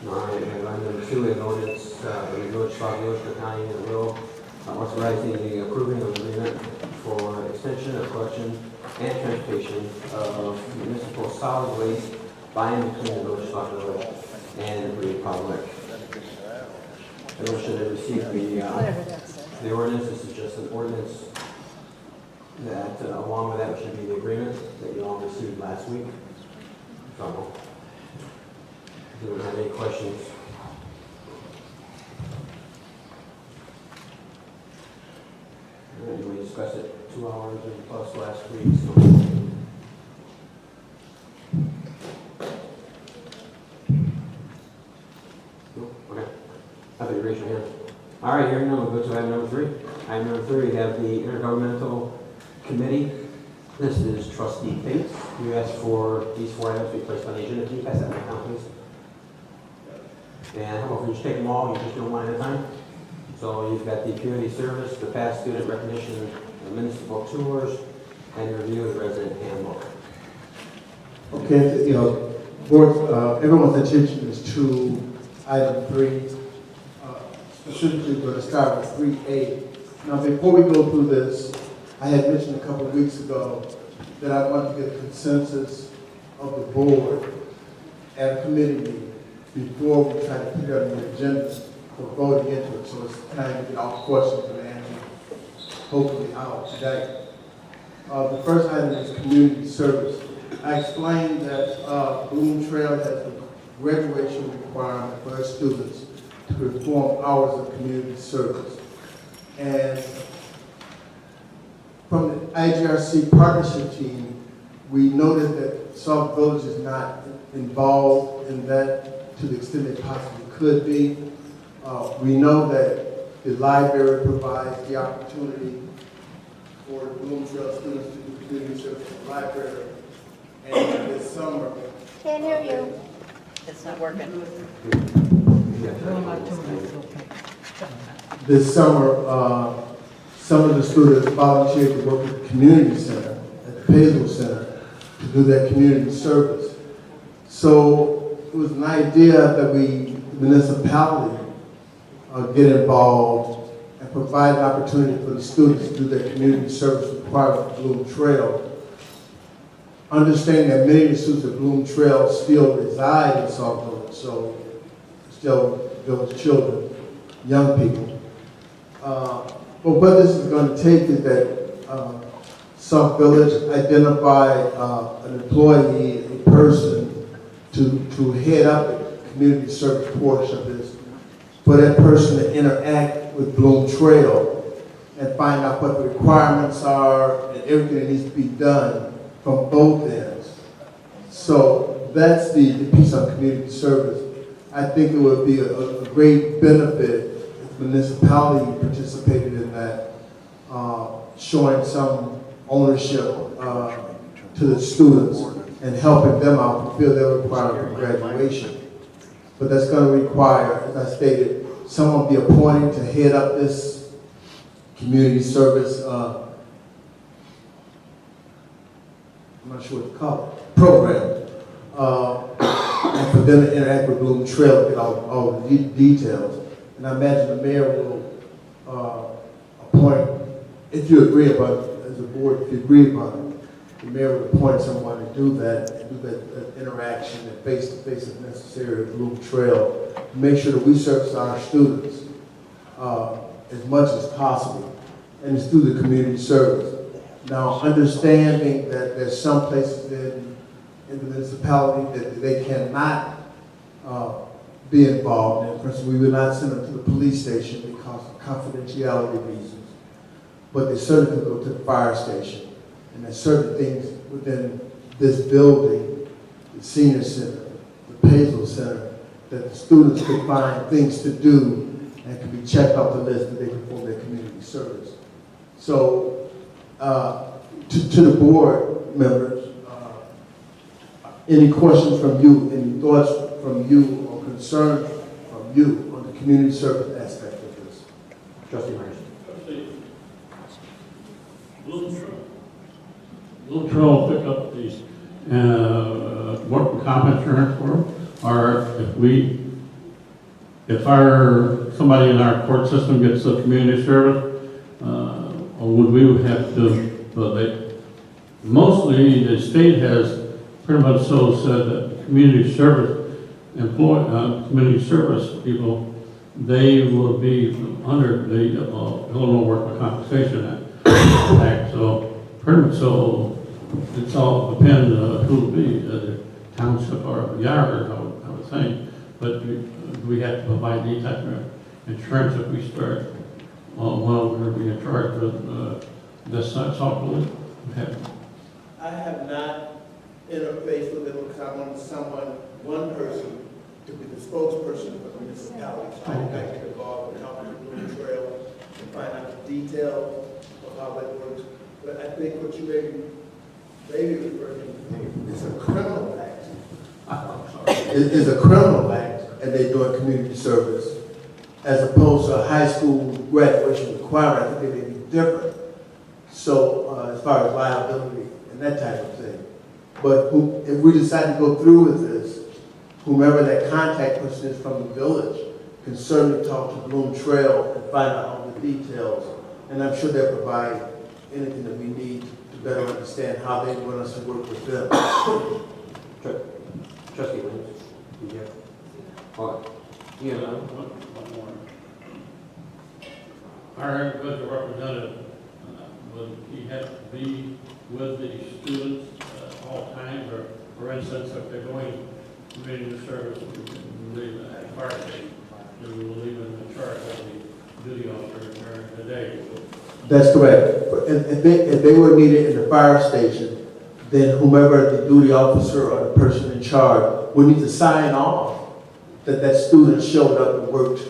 All right, and item number 2 is an ordinance, the village of Sauk, County, and will authorizing the approving of agreement for extension of collection and transportation of municipal solid waste by and between the village of Sauk and the Green Public. Everyone should have received the ordinance. This is just an ordinance that, along with that, should be the agreement that you all received last week. So, do you have any questions? We discussed it 2 hours and plus last week, so. Okay. I thought you raised your hand. All right, hearing none, we'll go to item number 3. Item number 3, we have the Intergovernmental Committee. This is Trustee Bates. You asked for these 4 items to be placed on the agenda. Can you pass that down, please? And how about if you just take them all, you just do them one at a time? So you've got the community service, the past student recognition, the municipal tours, and the review of the resident handbook. Okay, board, everyone's attention is to item 3. Specifically, we're going to start with 3A. Now, before we go through this, I had mentioned a couple of weeks ago that I want to get a consensus of the board at a committee meeting before we try to put it on the agenda for voting into it. So it's time to get all questions and answers, hopefully out today. The first item is community service. I explained that Bloom Trail has a graduation requirement for our students to perform hours of community service. And from the IGRC partnership team, we noted that Sauk Village is not involved in that to the extent it possibly could be. We know that the library provides the opportunity for the Bloom Trail students to do community service in the library. And this summer, Can't hear you. It's not working. this summer, some of the students volunteered to work at the community center, at the Pazel Center, to do their community service. So it was an idea that we, the municipality, get involved and provide an opportunity for the students to do their community service requirement for Bloom Trail. Understanding that many of the students at Bloom Trail still reside in Sauk Village, so still village children, young people. But what this is going to take is that Sauk Village identify an employee, a person to head up the community service portion of this, for that person to interact with Bloom Trail and find out what the requirements are and everything that needs to be done from both ends. So that's the piece on community service. I think it would be a great benefit if the municipality participated in that, showing some ownership to the students and helping them out to fulfill their requirement for graduation. But that's going to require, as I stated, someone be appointed to head up this community service, I'm not sure what to call it, program. And for them to interact with Bloom Trail and get all the details. And I imagine the mayor will appoint, if you agree about it, as a board, if you agree about it, the mayor would appoint someone to do that, and do that interaction and face-to-face if necessary at Bloom Trail, to make sure that we service our students as much as possible, and it's through the community service. Now, understanding that there's some places in the municipality that they cannot be involved in. For instance, we would not send them to the police station because of confidentiality reasons, but they certainly could go to the fire station. And there's certain things within this building, the senior center, the Pazel Center, that the students could find things to do and can be checked off the list that they perform their community service. So, to the board members, any questions from you, any thoughts from you, or concerns from you on the community service aspect of this? Trustee Myers. Bloom Trail pick up these work comp insurance for them, or if we if somebody in our court system gets a community service, or would we have to, mostly the state has pretty much so said that community service community service people, they will be under the Illinois Workers' Compensation Act. So pretty much so, it's all depends who it be, the township or yard, I would think. But do we have to provide any type of insurance if we start, we're going to be in charge with this Sauk Village? I have not interfaced with them because I wanted one person to be the spokesperson for the municipality. So I did not get involved with County Blue Trail to find out the details of how that works. But I think what you may be referring to is a criminal act. It's a criminal act, and they're doing community service, as opposed to a high school graduation requirement. I think they may be different. So as far as liability and that type of thing. But if we decide to go through with this, whomever that contact person is from the village can certainly talk to Bloom Trail and find out all the details. And I'm sure they'll provide anything that we need to better understand how they want us to work with them. Trustee Williams? Yeah. All right. Yeah. One more. Our individual representative, would he have to be with the students at all times, or for instance, if they're going community service, we can leave at fire station, and we will leave them in charge of the duty officer during the day. That's correct. If they were needed in the fire station, then whomever the duty officer or the person in charge would need to sign off that that student showed up and worked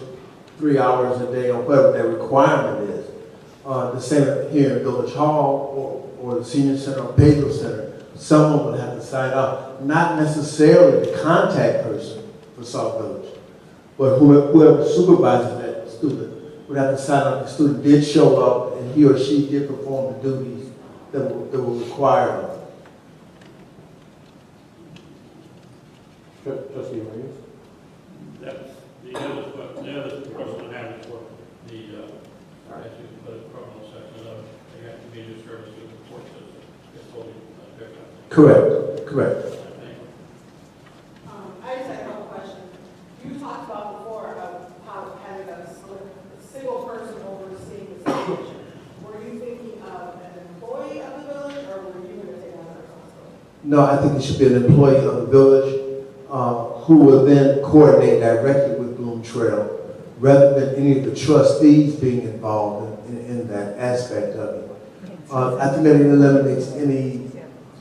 3 hours a day or whatever their requirement is. The same here in Village Hall or the Senior Center or Pedro Center, someone would have to sign off, not necessarily the contact person for Sauk Village, but whoever supervises that student would have to sign off the student did show up and he or she did perform the duties that were required of them. Trustee Williams? That's the other question I have is for the, actually, the criminal section of, they have to be the service to the court system. It's totally different. Correct. I just had a couple questions. You talked about before about how having a single person overseeing the situation. Were you thinking of an employee of the village, or were you going to take on that responsibility? No, I think it should be an employee of the village who will then coordinate directly with Bloom Trail, rather than any of the trustees being involved in that aspect of it. I think that it eliminates any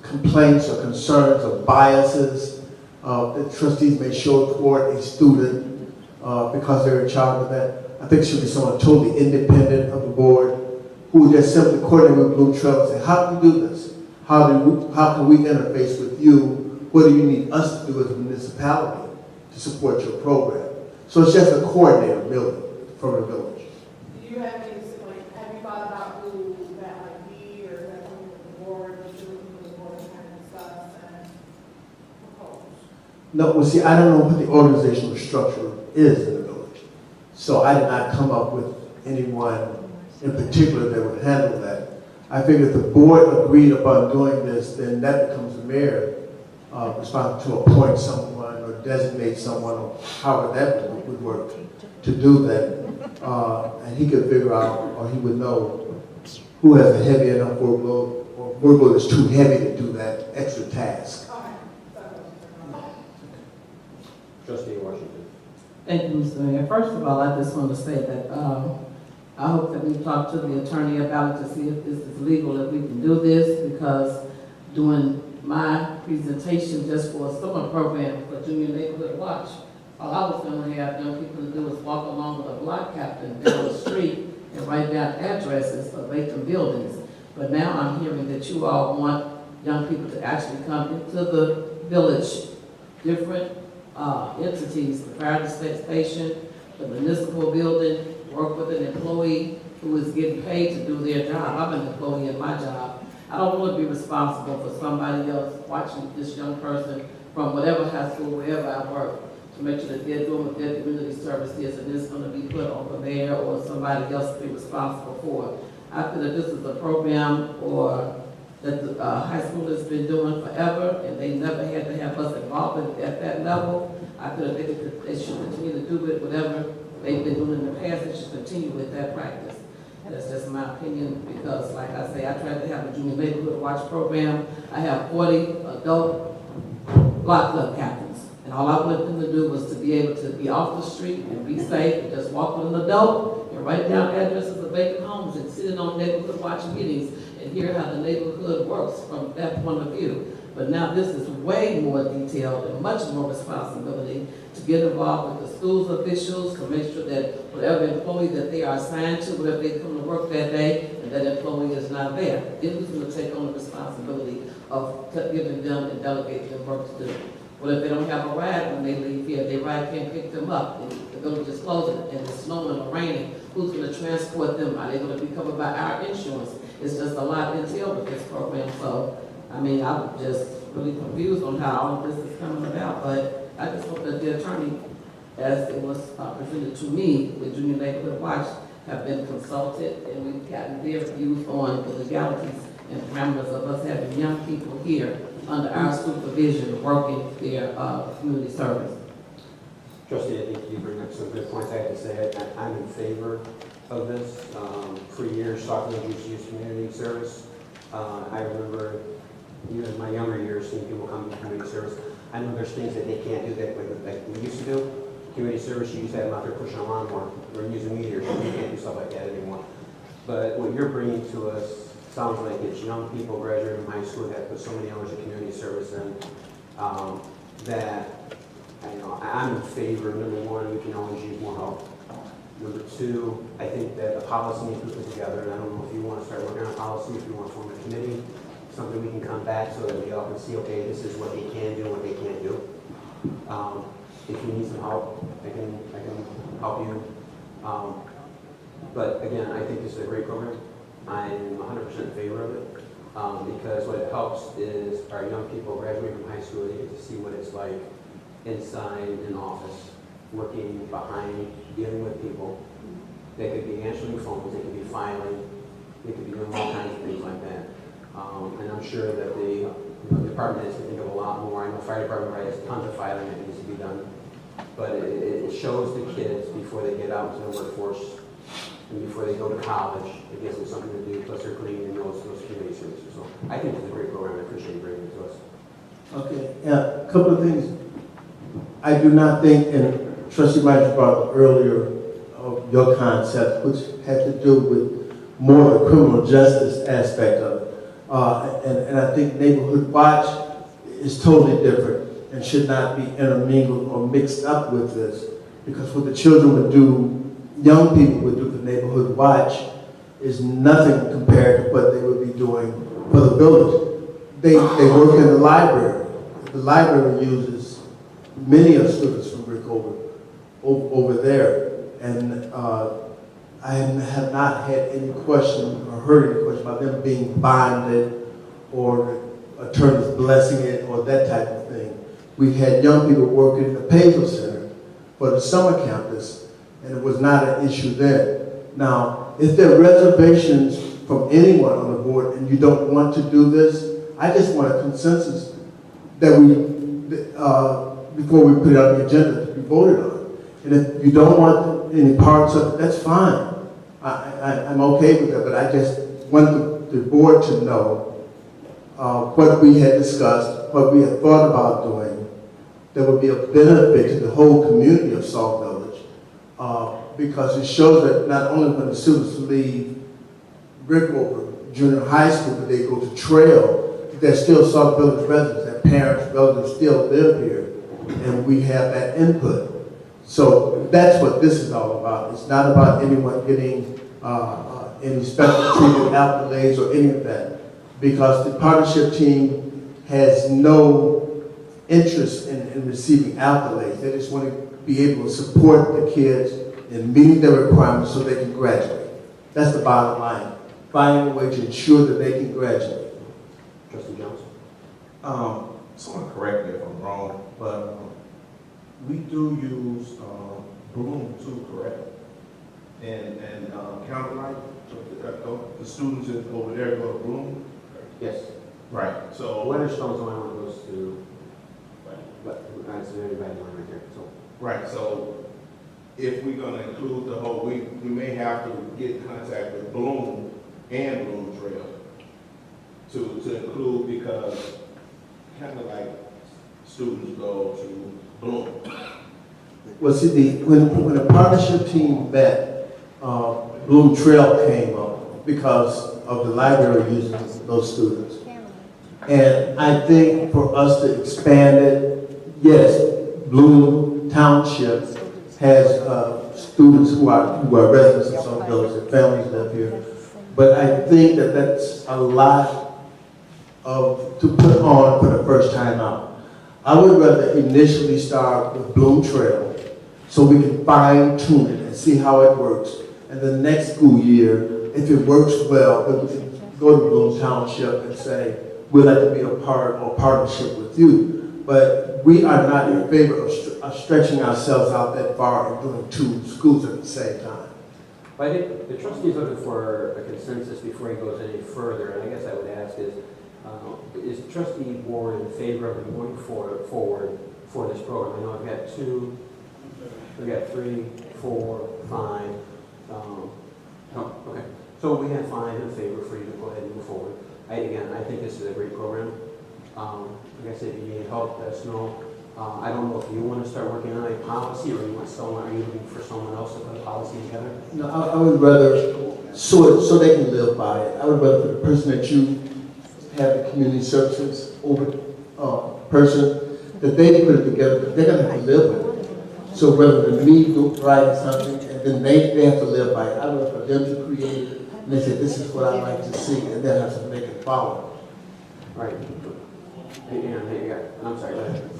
complaints or concerns or biases that trustees may show toward a student because they're in charge of that. I think it should be someone totally independent of the board who would just simply coordinate with Bloom Trail and say, how do we do this? How can we interface with you? What do you need us to do as a municipality to support your program? So it's just a coordinator really from the village. Do you have any, have you thought about who that might be, or is that something that the board, the board kind of discuss and propose? No, well see, I don't know what the organizational structure is in the village. So I did not come up with anyone in particular that would handle that. I figure if the board agreed upon doing this, then that becomes the mayor responsible to appoint someone or designate someone, or however that would work, to do that. And he could figure out, or he would know who has a heavy enough workload, or workload is too heavy to do that extra task. Trustee Washington? Thank you, Mr. Mayor. First of all, I just want to say that I hope that we talk to the attorney about it to see if this is legal, if we can do this, because doing my presentation just for a summer program for Junior Neighborhood Watch, all I was going to have young people to do is walk along with a block captain down the street and write down addresses of vacant buildings. But now I'm hearing that you all want young people to actually come into the village, different entities, the fire station, the municipal building, work with an employee who is getting paid to do their job. I'm an employee in my job. I don't want to be responsible for somebody else watching this young person from whatever high school, wherever I work. So to make sure that they're doing what their community service is, and it's gonna be put on the mayor or somebody else to be responsible for it. I feel that this is a program or that the high school has been doing forever, and they never had to have us involved at that level. I feel that they should continue to do it, whatever they've been doing in the past, they should continue with that practice. And that's just my opinion, because like I say, I tried to have a junior neighborhood watch program. I have 40 adult block club captains, and all I wanted them to do was to be able to be off the street and be safe, and just walk with an adult and write down addresses of vacant homes and sit in on neighborhood watch meetings and hear how the neighborhood works from that point of view. But now this is way more detailed and much more responsibility to get involved with the school's officials, to make sure that whatever employee that they are assigned to, whatever they come to work that day, and that employee is not there. Then who's going to take on the responsibility of giving them and delegating them work to do? Well, if they don't have a ride when they leave here, their ride can't pick them up, and the village is closing, and it's snowing or raining, who's going to transport them? Are they going to be covered by our insurance? It's just a lot entailed with this program, so, I mean, I'm just really confused on how all of this is coming about, but I just hope that the attorney, as it was presented to me, the Junior Neighborhood Watch, have been consulted, and we've gotten their views on the legalities and parameters of us having young people here under our supervision, working their community service. Trustee, I think you bring up some good points. I have to say, I'm in favor of this. For years, Sauk used to use community service. I remember, even in my younger years, seeing people come to community service. I know there's things that they can't do that like we used to do. Community service, you used to have them out there pushing a lawnmower or using meters. You can't do stuff like that anymore. But what you're bringing to us sounds like it's young people graduating from high school that put so many hours of community service in that, you know, I'm in favor. Number one, we can always use more help. Number two, I think that the policy needs to be put together, and I don't know if you want to start working on policy, if you want to form a committee, something we can come back so that we all can see, okay, this is what they can do and what they can't do. If you need some help, I can help you. But again, I think this is a great program. I'm 100% in favor of it because what it helps is our young people graduating from high school, they get to see what it's like inside an office, working behind, dealing with people. They could be answering phones, they could be filing, they could be doing all kinds of things like that. And I'm sure that the department has to think of a lot more. I know fire department has tons of filing that needs to be done. But it shows the kids before they get out into the workforce and before they go to college, it gives them something to do, plus they're putting in those community services. So I think it's a great program. I appreciate you bringing it to us. Okay, yeah, a couple of things. I do not think, and Trustee Myers brought up earlier of your concept, which had to do with more the criminal justice aspect of it. And I think Neighborhood Watch is totally different and should not be intermingled or mixed up with this, because what the children would do, young people would do for Neighborhood Watch is nothing compared to what they would be doing for the village. They work in the library. The library uses many of the students from Rick over there, and I have not had any question or heard any question about them being bonded or attorneys blessing it or that type of thing. We had young people working in the Pazel Center for the summer campus, and it was not an issue then. Now, if there are reservations from anyone on the board and you don't want to do this, I just want a consensus that we, before we put it on the agenda to be voted on. And if you don't want any parts of it, that's fine. I'm okay with that, but I just want the board to know what we had discussed, what we had thought about doing, that would be a benefit to the whole community of Sauk Village, because it shows that not only when the students leave Rickover Junior High School, but they go to Trail, they're still Sauk Village residents, their parents, relatives still live here, and we have that input. So that's what this is all about. It's not about anyone getting any special treatment, accolades, or any of that, because the partnership team has no interest in receiving accolades. They just want to be able to support the kids in meeting their requirements so they can graduate. That's the bottom line. Finding a way to ensure that they can graduate. Trustee Jones? Someone correct me if I'm wrong, but we do use, Bloom too, correct? And County Life, the students over there go to Bloom? Yes. Right. So, Weatherstone's the only one that goes to, but that's a very bad line right there, so. right, so if we're gonna include the whole, we may have to get in contact with Bloom and Bloom Trail to include, because kind of like students go to Bloom. Well, see, when the partnership team met, Bloom Trail came up because of the library using those students. And I think for us to expand it, yes, Bloom Township has students who are residents of some villages, their families live here. But I think that that's a lot to put on for the first time out. I would rather initially start with Bloom Trail so we can fine tune it and see how it works. And the next school year, if it works well, then we can go to Bloom Township and say, we'd like to be a part or partnership with you. But we are not in favor of stretching ourselves out that far and doing two schools at the same time. But I think the trustee's looking for a consensus before he goes any further, and I guess I would ask is the trustee board in favor of going forward for this program? I know I've got 2, we've got 3, 4, 5. Oh, okay. So we have 5 in favor for you to go ahead and move forward. I think this is a great program. Like I said, if you need help, let us know. I don't know if you want to start working on a policy, or you want someone, are you looking for someone else to put a policy together? No, I would rather, so they can live by it. I would rather for the person that you have the community services over person, that they put it together, but they're going to have to live with it. So rather than me writing something, and then they have to live by it, I would rather for them to create it, and they say, this is what I like to see, and then have to make it follow. Right. Yeah. I'm sorry, go ahead.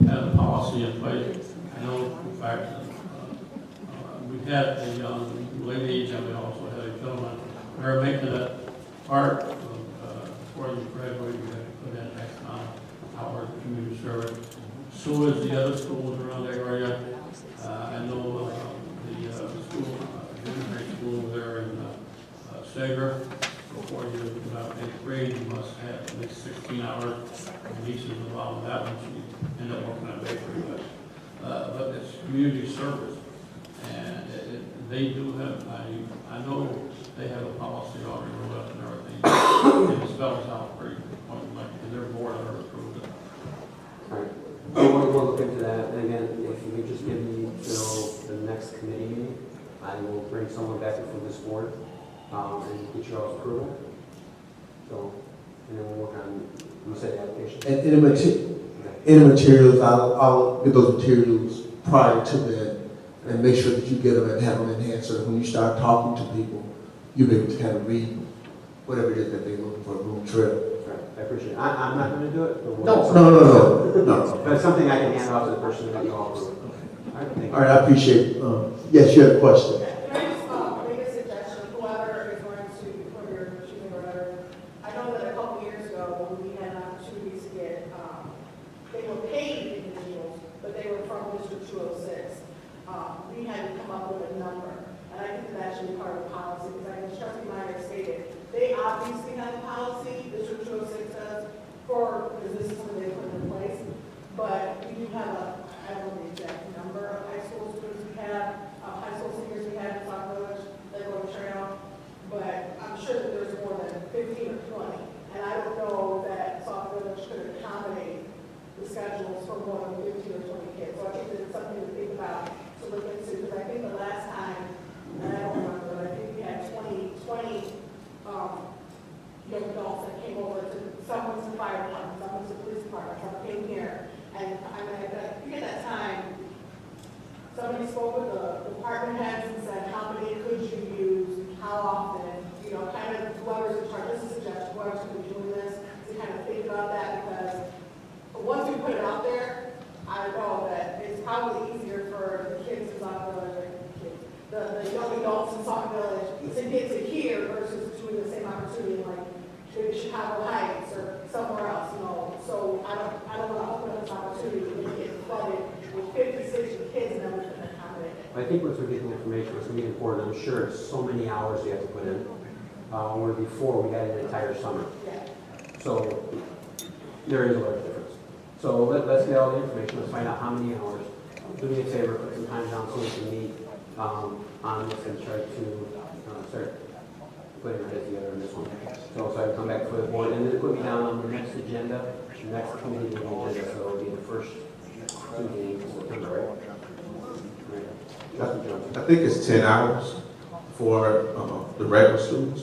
Have a policy in place. I know, in fact, we had a young lady, and we also had a gentleman. They're making it part of, before you graduate, you have to put in X amount of hours of community service. So is the other schools around the area. I know the school, junior high school there in Sauk, before you go out 8th grade, you must have at least 16 hours. And Lisa's involved in that one. She ended up working at a bakery, but it's community service. And they do have, I know they have a policy already rolled up and everything. And it spells out pretty point blank, and their board already approved it. All right. We'll look into that. And again, if you could just give me till the next committee meeting, I will bring someone back from this board and get your all's approval. So, and then we'll work on, you said the application. And in the materials, I'll get those materials prior to that and make sure that you get them and have them in hand so that when you start talking to people, you'll be able to kind of read whatever it is that they're looking for a Bloom Trail. Right. I appreciate it. I'm not going to do it. But No. But it's something I can hand off to the person that you all approve. All right, thank you. All right, I appreciate it. Yes, you had a question. Can I just make a suggestion, whoever is going to, whoever you're choosing or whatever, I know that a couple years ago, when we had an opportunity to get, they were paid individuals, but they were from District 206. We had to come up with a number, and I think that should be part of the policy, because I know Trustee Meyer stated, they obviously have a policy, District 206 does, because this is when they put it in place, but we do have I don't know the exact number of high school students we have, high school seniors we have in Sauk Village that go to Trail, but I'm sure that there's more than 15 or 20, and I don't know that Sauk Village could accommodate the schedules for more than 15 or 20 kids. So I think that's something to think about, to look into, because I think the last time, and I don't remember, but I think we had 20 young adults that came over to, some went to the fire department, some went to the police department, some came here. And I mean, I think at that time, somebody spoke with the department heads and said, how many could you use, how often, you know, kind of whoever's in charge, this is a suggestion, whoever's going to be doing this, to kind of think about that, because once we put it out there, I know that it's probably easier for the kids in Sauk Village, the young adults in Sauk Village, to get to here versus doing the same opportunity like maybe Chicago Heights or somewhere else, you know. So I don't I think once we get the information, it's going to be important. I'm sure it's so many hours you have to put in. Where before we had an entire summer. So there is a large difference. So let's get all the information. Let's find out how many hours. Do me a favor, put some time down so we can meet on this and try to start putting our heads together on this one. So I can come back for the board and then put me down on the next agenda, the next committee meeting agenda. So it'll be the first Tuesday in September, right? Trustee Jones. I think it's 10 hours for the regular students,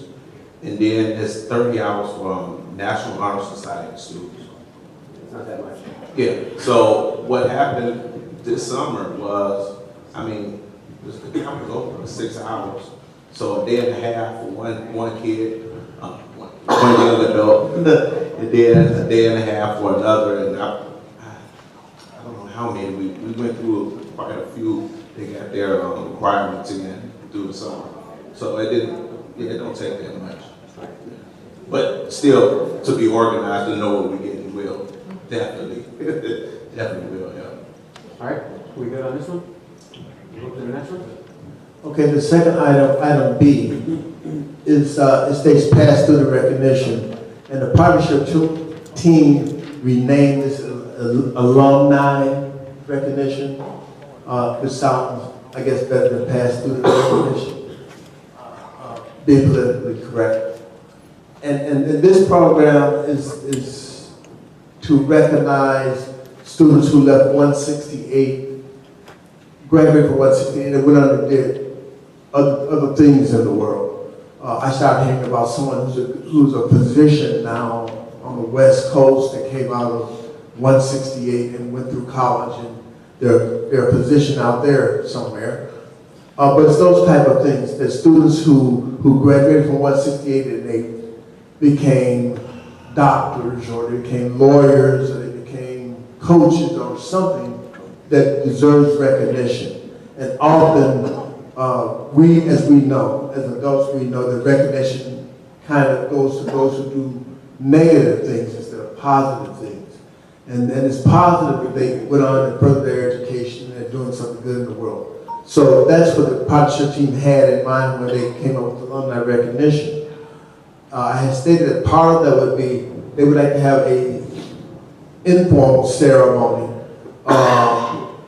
and then it's 30 hours for National Honor Society students. It's not that much. Yeah, so what happened this summer was, I mean, the camp was open for 6 hours, so a day and a half for one kid, one young adult, and then a day and a half for another, and I don't know how many, we went through quite a few. They got their requirements in through the summer. So it don't take that much. But still, to be organized and know what we're getting will definitely, definitely will help. All right, we good on this one? Move to the next one. Okay, the second item, item B, is it states pass through the recognition, and the partnership team renamed this alumni recognition. Which sounds, I guess, better than pass through the recognition. Being politically correct. And this program is to recognize students who left 168, graduated from 168, and went on and did other things in the world. I started hearing about someone who's a physician now on the West Coast that came out of 168 and went through college, and they're positioned out there somewhere. But it's those type of things. There's students who graduated from 168 and they became doctors, or they became lawyers, or they became coaches, or something that deserves recognition. And often, as we know, as adults, we know that recognition kind of goes to those who do negative things instead of positive things. And it's positive that they went on and further their education and they're doing something good in the world. So that's what the partnership team had in mind when they came up with alumni recognition. I had stated that part of that would be, they would like to have a informal ceremony on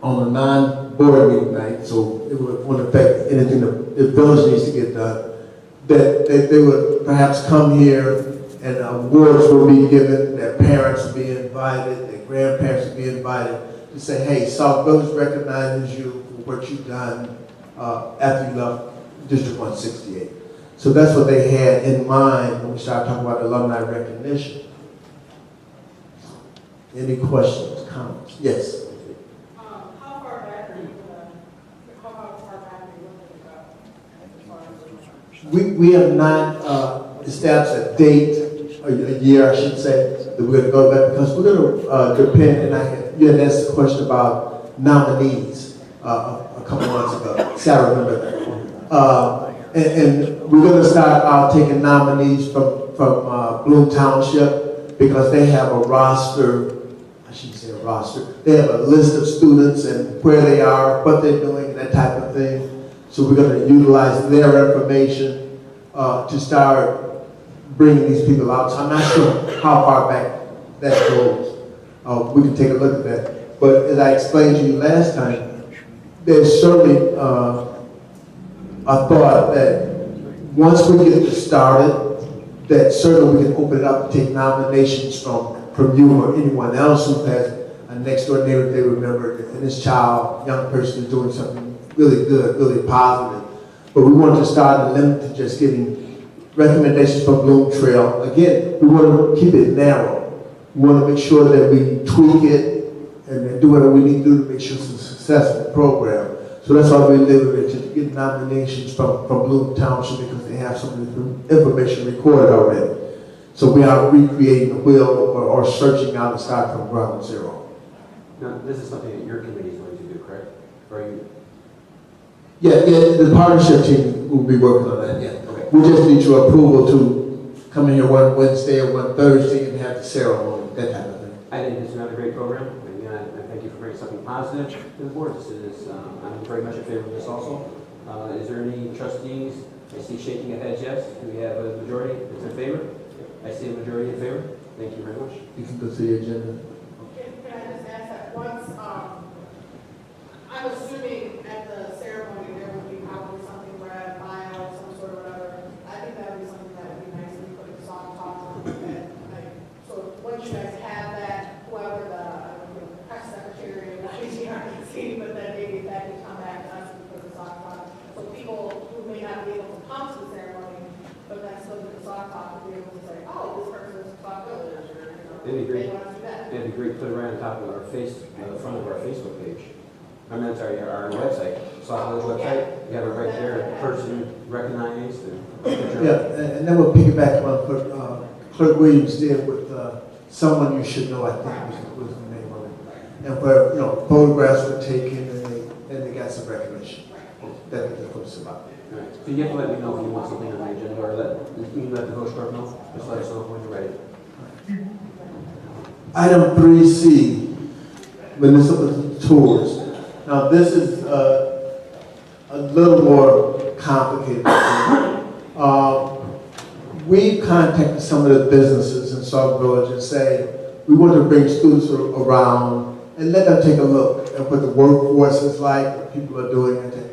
a non-board meeting night, so it wouldn't affect anything the village needs to get done. That they would perhaps come here and awards will be given, their parents will be invited, their grandparents will be invited to say, hey, Sauk Village recognizes you for what you've done after you left District 168. So that's what they had in mind when we started talking about alumni recognition. Any questions, comments? Yes. How far back are you looking about? We have not established a date, a year I should say, that we're going to go back, because we're going to depend, and you had asked a question about nominees a couple months ago, so I remember that. And we're going to start out taking nominees from Bloom Township, because they have a roster, I shouldn't say a roster, they have a list of students and where they are, what they're doing, that type of thing. So we're going to utilize their information to start bringing these people out. So I'm not sure how far back that goes. We can take a look at that. But as I explained to you last time, there's certainly a thought that once we get this started, that certainly we can open it up and take nominations from you or anyone else who has a next door neighbor they remember, and this child, young person is doing something really good, really positive. But we want to start and limit to just getting recommendations from Bloom Trail. Again, we want to keep it narrow. We want to make sure that we tweak it and do whatever we need to do to make sure it's a successful program. So that's why we live with it, to get nominations from Bloom Township, because they have some of the information recorded already. So we are recreating the wheel or searching out and start from ground zero. Now, this is something that your committee is going to do, correct? Or you? Yeah, the partnership team will be working on that, yeah. Okay. We just need your approval to come in here one Wednesday or one Thursday and have the ceremony, that type of thing. I think it's another great program. Again, I thank you for bringing something positive to the board. This is, I'm very much in favor of this also. Is there any trustees? I see shaking of heads, yes. Do we have a majority that's in favor? I see a majority in favor. Thank you very much. You can go to the agenda. Can I just ask that once, I'm assuming at the ceremony there would be probably something where a bio or some sort of whatever. I think that would be something that would be nice to put in song talk. So once you guys have that, whoever the press secretary or the IGRC, but then maybe that can come back to us and put the song talk. So people who may not be able to come to the ceremony, but then still get the song talk, will be able to say, oh, this person is Sauk Village, or, That'd be great. they want to do that. It'd be great to put it right on top of our front of our Facebook page. I'm sorry, our website, Sauk Village website. You have it right there, person recognized and. Yeah, and then we'll piggyback on what Clerk Williams did with Someone You Should Know, I think was the name of it. And where, photographs were taken and they got some recognition. That's what it's about. All right. So you have to let me know if you want something on the agenda, or you can let the village clerk know. Just let us know when you're ready. Item 3C, municipal tours. Now, this is a little more complicated. We've contacted some of the businesses in Sauk Village and say, we want to bring students around and let them take a look at what the workforce is like, what people are doing. And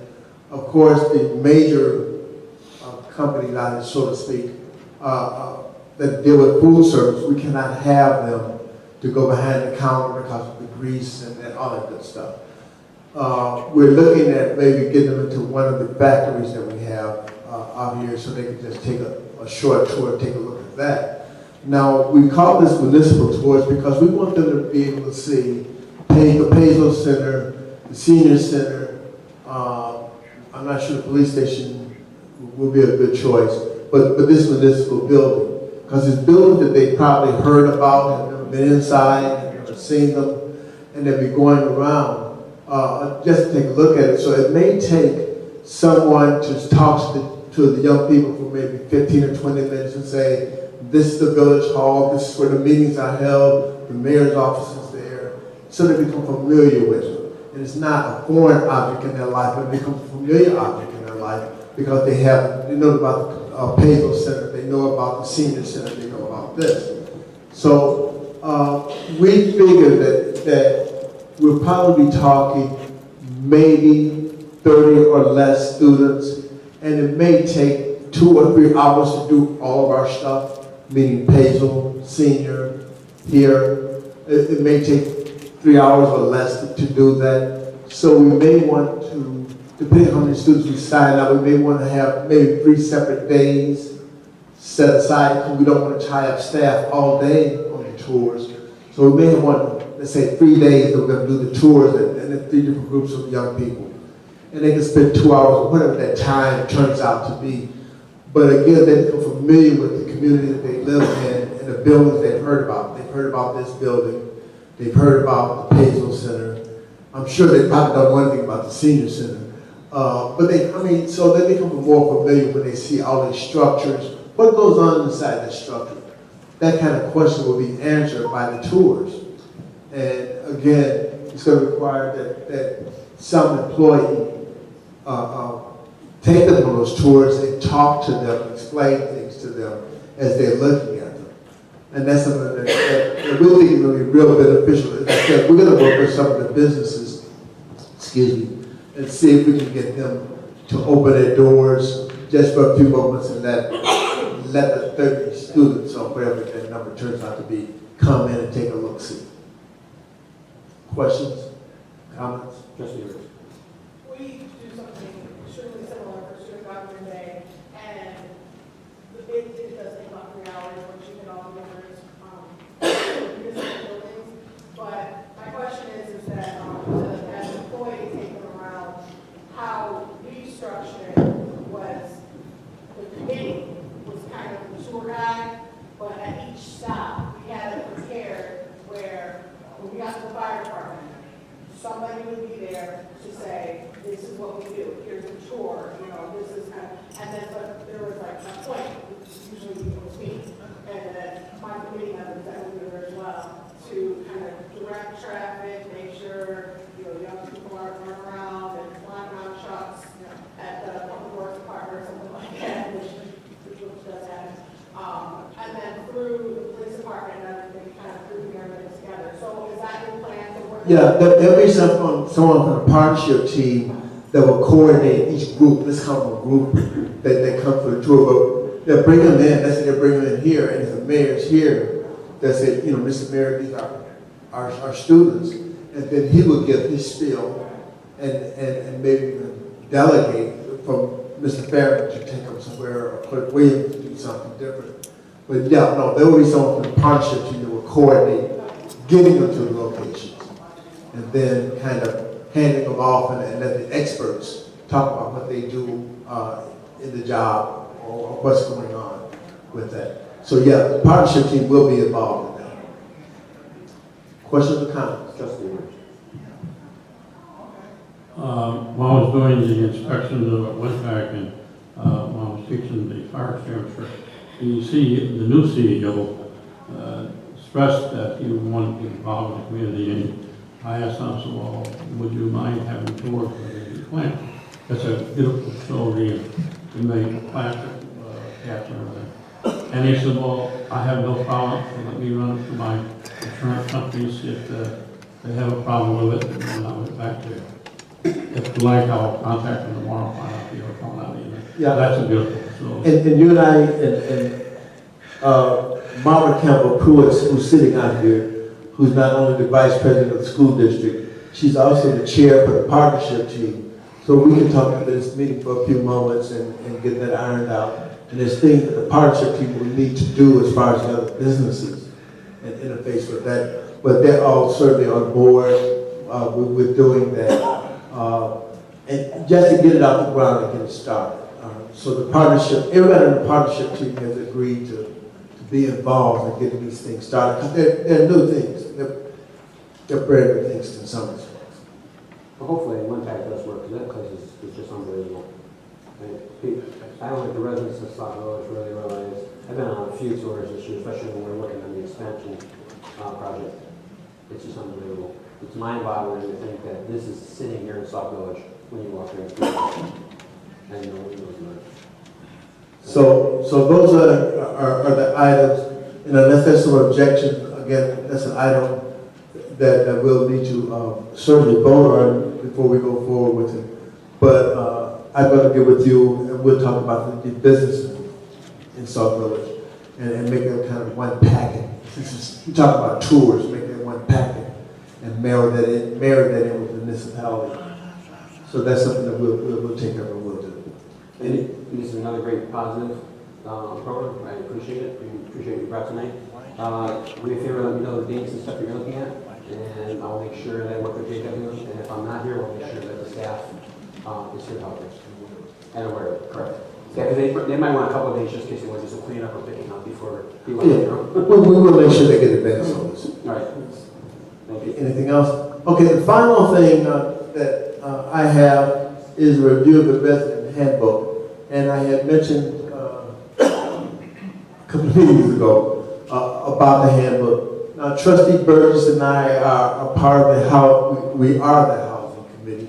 of course, the major company lines, so to speak, that deal with food service, we cannot have them to go behind the counter because of the grease and all that good stuff. We're looking at maybe getting them into one of the factories that we have out here so they can just take a short tour, take a look at that. Now, we call this municipal tours because we want them to be able to see the Paisley Center, the Senior Center. I'm not sure the police station will be a good choice, but this municipal building, because it's buildings that they probably heard about, have never been inside, have never seen them, and they'll be going around just to take a look at it. So it may take someone to talk to the young people for maybe 15 or 20 minutes and say, this is the village hall, this is where the meetings are held, the mayor's office is there, so they become familiar with it. And it's not a foreign object in their life, but it becomes a familiar object in their life because they know about the Paisley Center, they know about the Senior Center, they know about this. So we figured that we'll probably be talking maybe 30 or less students, and it may take 2 or 3 hours to do all of our stuff, meaning Paisley, Senior, here. It may take 3 hours or less to do that. So we may want to, depending on how many students we sign up, we may want to have maybe 3 separate days set aside because we don't want to tie up staff all day on the tours. So we may want, let's say, 3 days that we're going to do the tours and then 3 different groups of young people. And they can spend 2 hours or whatever that time turns out to be. But again, they become familiar with the community that they live in and the buildings they've heard about. They've heard about this building. They've heard about the Paisley Center. I'm sure they probably don't know anything about the Senior Center. So they become more familiar when they see all these structures. What goes on inside that structure? That kind of question will be answered by the tours. And again, it's going to require that some employee take them on those tours and talk to them, explain things to them as they're looking at them. And that's something that we think is going to be real beneficial. As I said, we're going to work with some of the businesses, and see if we can get them to open their doors just for a few moments and let the 30 students or whatever that number turns out to be come in and take a look-see. Questions? Comments? Trustee Rivers. We do something extremely similar for Student Government Day, and it does take about 3 hours once you get all the different municipal buildings. But my question is that as an employee taking them around, how we structured was the committee was kind of the tour guide, but at each stop we had it prepared where when we got to the fire department, somebody would be there to say, this is what we do, here's a tour, this is kind of, and then but there was like a point, which usually it was me, and then my committee members that would be there as well, to kind direct traffic, make sure, young people aren't running around and flying around trucks at the public works department or something like that, which does happen. And then through the police department and everything, kind of grouping everything together. So is that your plan to work? Yeah, there'll be someone from the partnership team that will coordinate each group. Let's call them a group that they come for the tour, but they'll bring them in. That's it, they'll bring them in here, and if the mayor's here, they'll say, Mr. Mayor, these are our students, and then he will give his spiel and maybe even delegate from Mr. Farron to take them somewhere or Clerk Williams to do something different. But yeah, no, there will be someone from the partnership team that will coordinate getting them to the locations and then kind of handing them off and let the experts talk about what they do in the job or what's going on with that. So yeah, the partnership team will be involved in that. Questions or comments? Trustee Rich. While I was doing the inspection of Westpac and while I was teaching the fire extinguisher, the new CEO stressed that he wanted to be involved in the community, and I asked him, I said, well, would you mind having tours of the plant? That's a beautiful facility, and we make plastic caps and everything. And he said, well, I have no problem, so let me run it through my insurance companies if they have a problem with it, and then I'll get back to you. If you like, I'll contact them tomorrow, find out if you're coming out either. Yeah. That's a beautiful facility. And you and I and Margaret Campbell Pruitt, who's sitting out here, who's not only the vice president of the school district, she's also the chair for the partnership team. So we can talk about this meeting for a few moments and get that ironed out. And there's things that the partnership team will need to do as far as the other businesses and interface with that. But they're all certainly on board with doing that. And just to get it off the ground and get it started. So the partnership, everybody in the partnership team has agreed to be involved in getting these things started. Because they're new things. They're brand new things in some respects. Well, hopefully, one pack does work, because that place is just unbelievable. I don't think the residents of Sauk Village really realize. I've been on a few tours this year, especially when we're looking at the expansion project. It's just unbelievable. It's mind-boggling to think that this is sitting here in Sauk Village when you walk in. And no windows in it. So those are the items, and unless there's some objection, again, that's an item that we'll need to certainly vote on before we go forward with it. But I'm going to get with you, and we'll talk about the business in Sauk Village and make them kind of one packet. We talk about tours, make it one packet, and marry that in with the municipality. So that's something that we'll take care of and we'll do. And this is another great positive program. I appreciate it. We appreciate you brought tonight. Do me a favor, let me know the dates and stuff you're looking at, and I'll make sure that I work with JW. And if I'm not here, we'll make sure that the staff is here to help us. And aware of it, correct. Yeah, because they might want a couple of days just in case they want to do some cleanup or picking up before people Yeah, we will make sure they get advance notice. All right. Thank you. Anything else? Okay, the final thing that I have is a review of the resident handbook. And I had mentioned a couple of meetings ago about the handbook. Now, Trustee Burgess and I are a part of the house. We are the housing committee,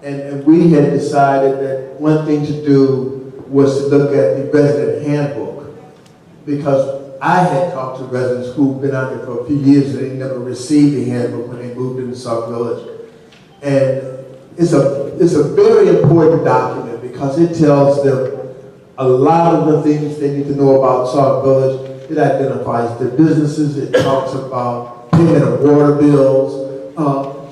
and we had decided that one thing to do was to look at the resident handbook, because I had talked to residents who've been out there for a few years and they never received the handbook when they moved into Sauk Village, and it's a very important document because it tells them a lot of the things they need to know about Sauk Village. It identifies their businesses. It talks about payment of water bills.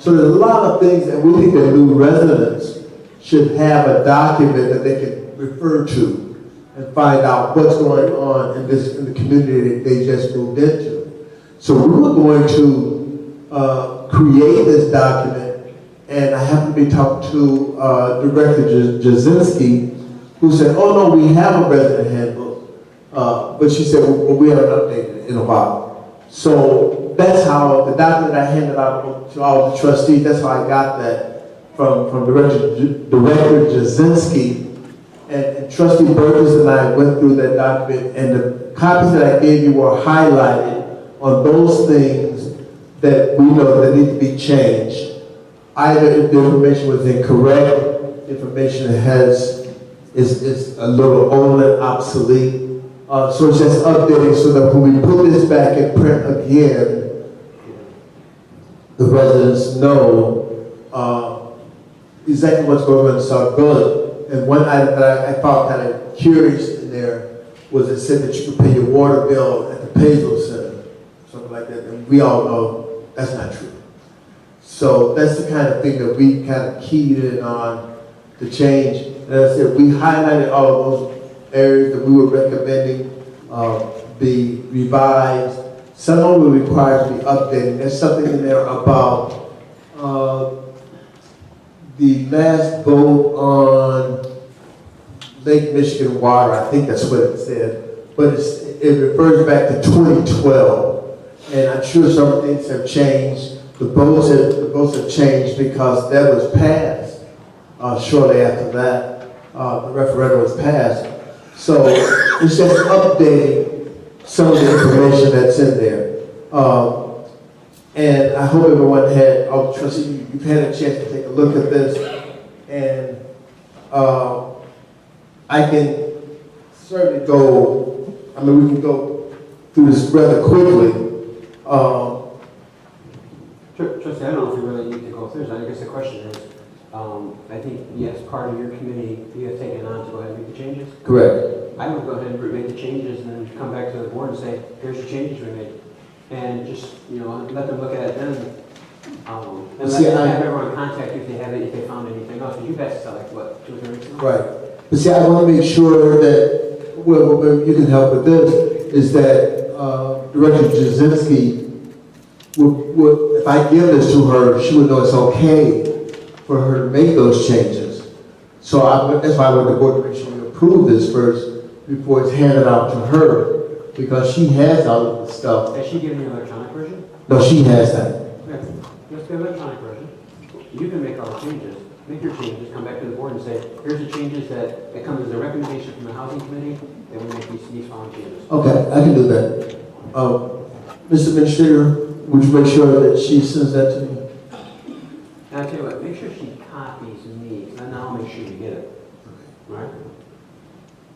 So there's a lot of things that we think that new residents should have a document that they can refer to and find out what's going on in the community that they just moved into. So we were going to create this document. And I happened to be talking to Director Jazinski, who said, oh no, we have a resident handbook. But she said, well, we haven't updated it in a while. So that's how the document I handed out to all the trustees, that's how I got that from Director Jazinski. And Trustee Burgess and I went through that document, and the copies that I gave you were highlighted on those things that we know that need to be changed. Either if the information was incorrect, information is a little old and obsolete. So it's just updating so that when we put this back in print again, the residents know exactly what's going on in Sauk Village. And one item that I found kind of curious in there was it said that you could pay your water bill at the Paisley Center, something like that. And we all know that's not true. So that's the kind of thing that we kind of keyed in on to change. And as I said, we highlighted all of those areas that we were recommending be revised. Some of them require to be updated. There's something in there about the last vote on Lake Michigan water. I think that's what it said. But it refers back to 2012. And I'm sure some things have changed. The votes have changed because that was passed shortly after that. The referendum was passed. So it's just updating some of the information that's in there. And I hope everyone had, trustee, you've had a chance to take a look at this. And I can certainly we can go through this rather quickly. Trustee, I don't know if we really need to go through this. I guess the question is, I think, yes, part of your committee, you have taken on to go ahead and make the changes. Correct. I would go ahead and make the changes and then come back to the board and say, here's the changes we made. And just, let them look at it then. And let them have everyone contact you if they found anything else. Because you passed this out like, what, 2 or 3 weeks ago? Right. But see, I want to make sure that, well, you can help with this, is that Director Jasinski would, if I give this to her, she would know it's okay for her to make those changes. So that's why I want the board to make sure we approve this first before it's handed out to her, because she has all of the stuff. Has she given you an electronic version? No, she has that. Okay. Let's do the electronic version. You can make all the changes. Make your changes, come back to the board and say, here's the changes that come as a recommendation from the housing committee, that we make these following changes. Okay, I can do that. Mr. Administrator, would you make sure that she sends that to me? And I'll tell you what, make sure she copies me, and then I'll make sure you get it. All right?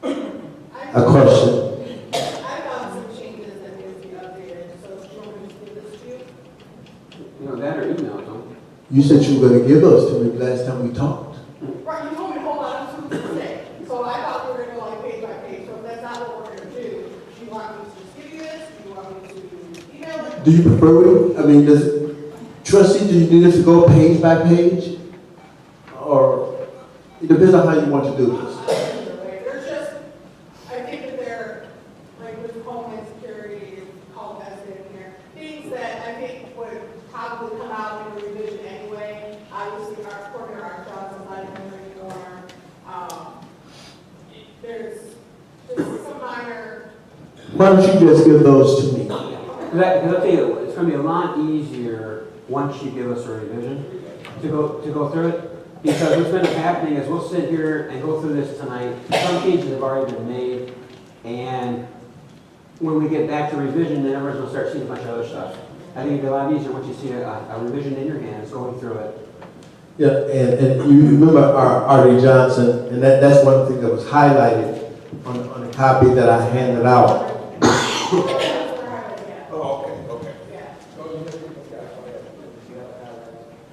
A question. I found some changes that need to be updated, so if you want me to give this to you? That or email them. You said you were going to give those to me last time we talked. Right, you told me to hold on to today. So I thought we were going to go like page by page, so if that's not what we're going to do, do you want me to just give you this? Do you want me to email it? Do you prefer it? I mean, trustee, do you need us to go page by page? Or it depends on how you want to do this. There's just, I think that they're, like with Homeland Security, called as in here, things that I think would probably come out in a revision anyway. Obviously, our corner, our jobs is not even anymore. There's just some minor. Why don't you just give those to me? Because I'll tell you, it's going to be a lot easier once you give us a revision to go through it. Because what's been happening is we'll sit here and go through this tonight. Some changes have already been made, and when we get back to revision, then everyone's going to start seeing a bunch of other stuff. I think it'd be a lot easier once you see a revision in your hands going through it. Yeah, and you remember R.D. Johnson, and that's one thing that was highlighted on the copy that I handed out.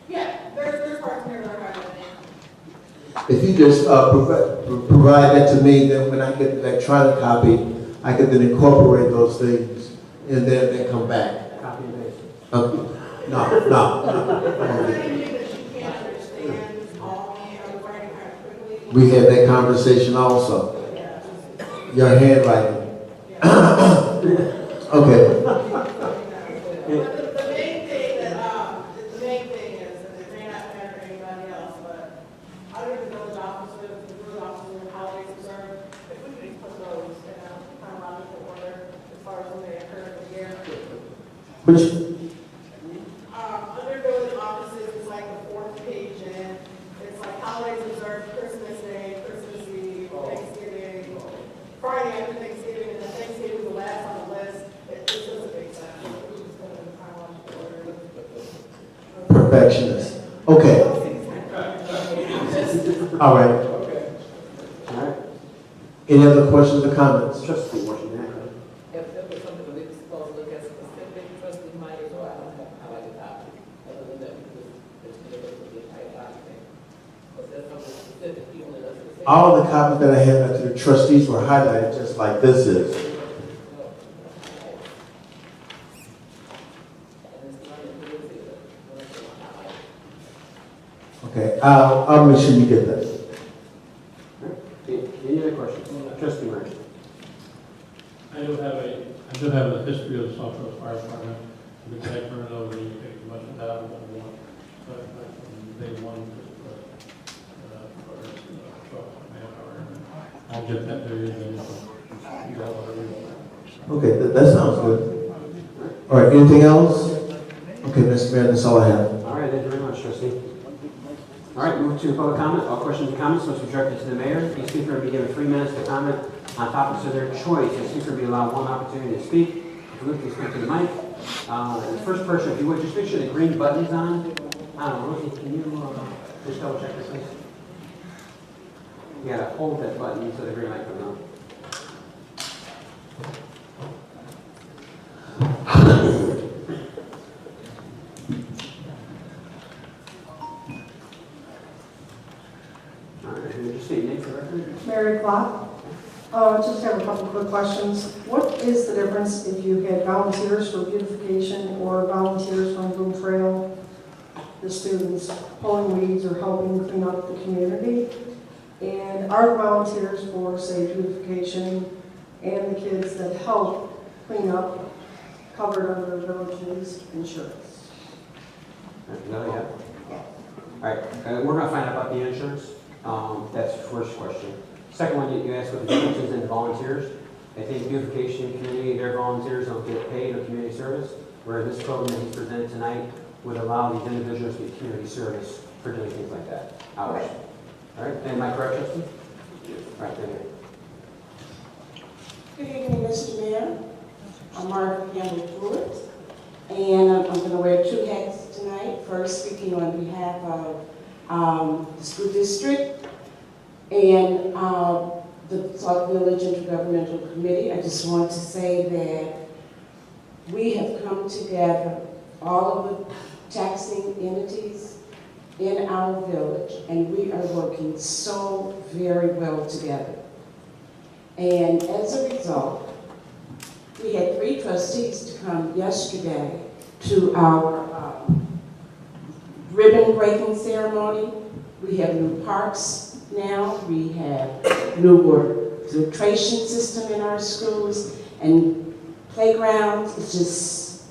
Yeah, there's parts in here that are highlighted. If you just provide that to me, then when I get the electronic copy, I can then incorporate those things and then come back. Copy and paste. No. We had that conversation also. Your handwriting. Okay. The main thing is, and it may not matter to anybody else, but other than those officers, holidays observed, if we could put those in a chronological order as far as when they occur in the year. Which, Under village offices, it's like the 4th page in. It's like holidays observed, Christmas Day, Christmas Eve, Thanksgiving, Friday after Thanksgiving, and then Thanksgiving is the last on the list. It's just a big perfectionist. Okay. All right. All right. Any other questions or comments? Trustee Washington. If there was something that we were supposed to look at specific, trustee might as well, I don't have, I like the topic, other than that, it's going to be a tight document. But there's something specific, you want us to say. All the copies that I had to the trustees were highlighted just like this is. Okay, I'll make sure you get that. Any other questions? Trustee Murray. I do have a history of the Sauk Fire Department. We can turn it over, you take as much of that as you want. But they want I'll get that to you, and you got whatever you want. Okay, that sounds good. All right, anything else? Okay, Mr. Mayor, that's all I have. All right, thank you very much, trustee. All right, move to public comment. All questions and comments must be directed to the mayor. Each speaker will be given 3 minutes to comment on topics of their choice. Each speaker will be allowed 1 opportunity to speak. If you would, please come to the mic. The first person, if you would, just make sure the green button's on. I don't know, Rosie, can you just double check this, please? You gotta hold that button so the green light comes on. All right, can you just state your name for the record? Mary Clark. Just have a couple quick questions. What is the difference if you had volunteers for beautification or volunteers from Bloom Trail, the students pulling weeds or helping clean up the community? And are the volunteers for, say, beautification and the kids that help clean up covered under the village's insurance? No, yeah. All right, we're gonna find out about the insurance. That's the first question. Second one, you asked what the difference is in the volunteers. I think beautification community, their volunteers don't get paid or community service, where this program that he's presented tonight would allow these individuals to get community service for doing things like that. Hours. All right, and am I correct, Justin? All right, thank you. Good evening, Mr. Mayor. I'm Margaret Campbell Pruitt, and I'm going to wear 2 hats tonight. First, speaking on behalf of the school district and the Sauk Village Intergovernmental Committee. I just want to say that we have come together, all of the taxing entities in our village, and we are working so very well together. And as a result, we had 3 trustees to come yesterday to our ribbon breaking ceremony. We have new parks now. We have newer filtration system in our schools and playgrounds. It's just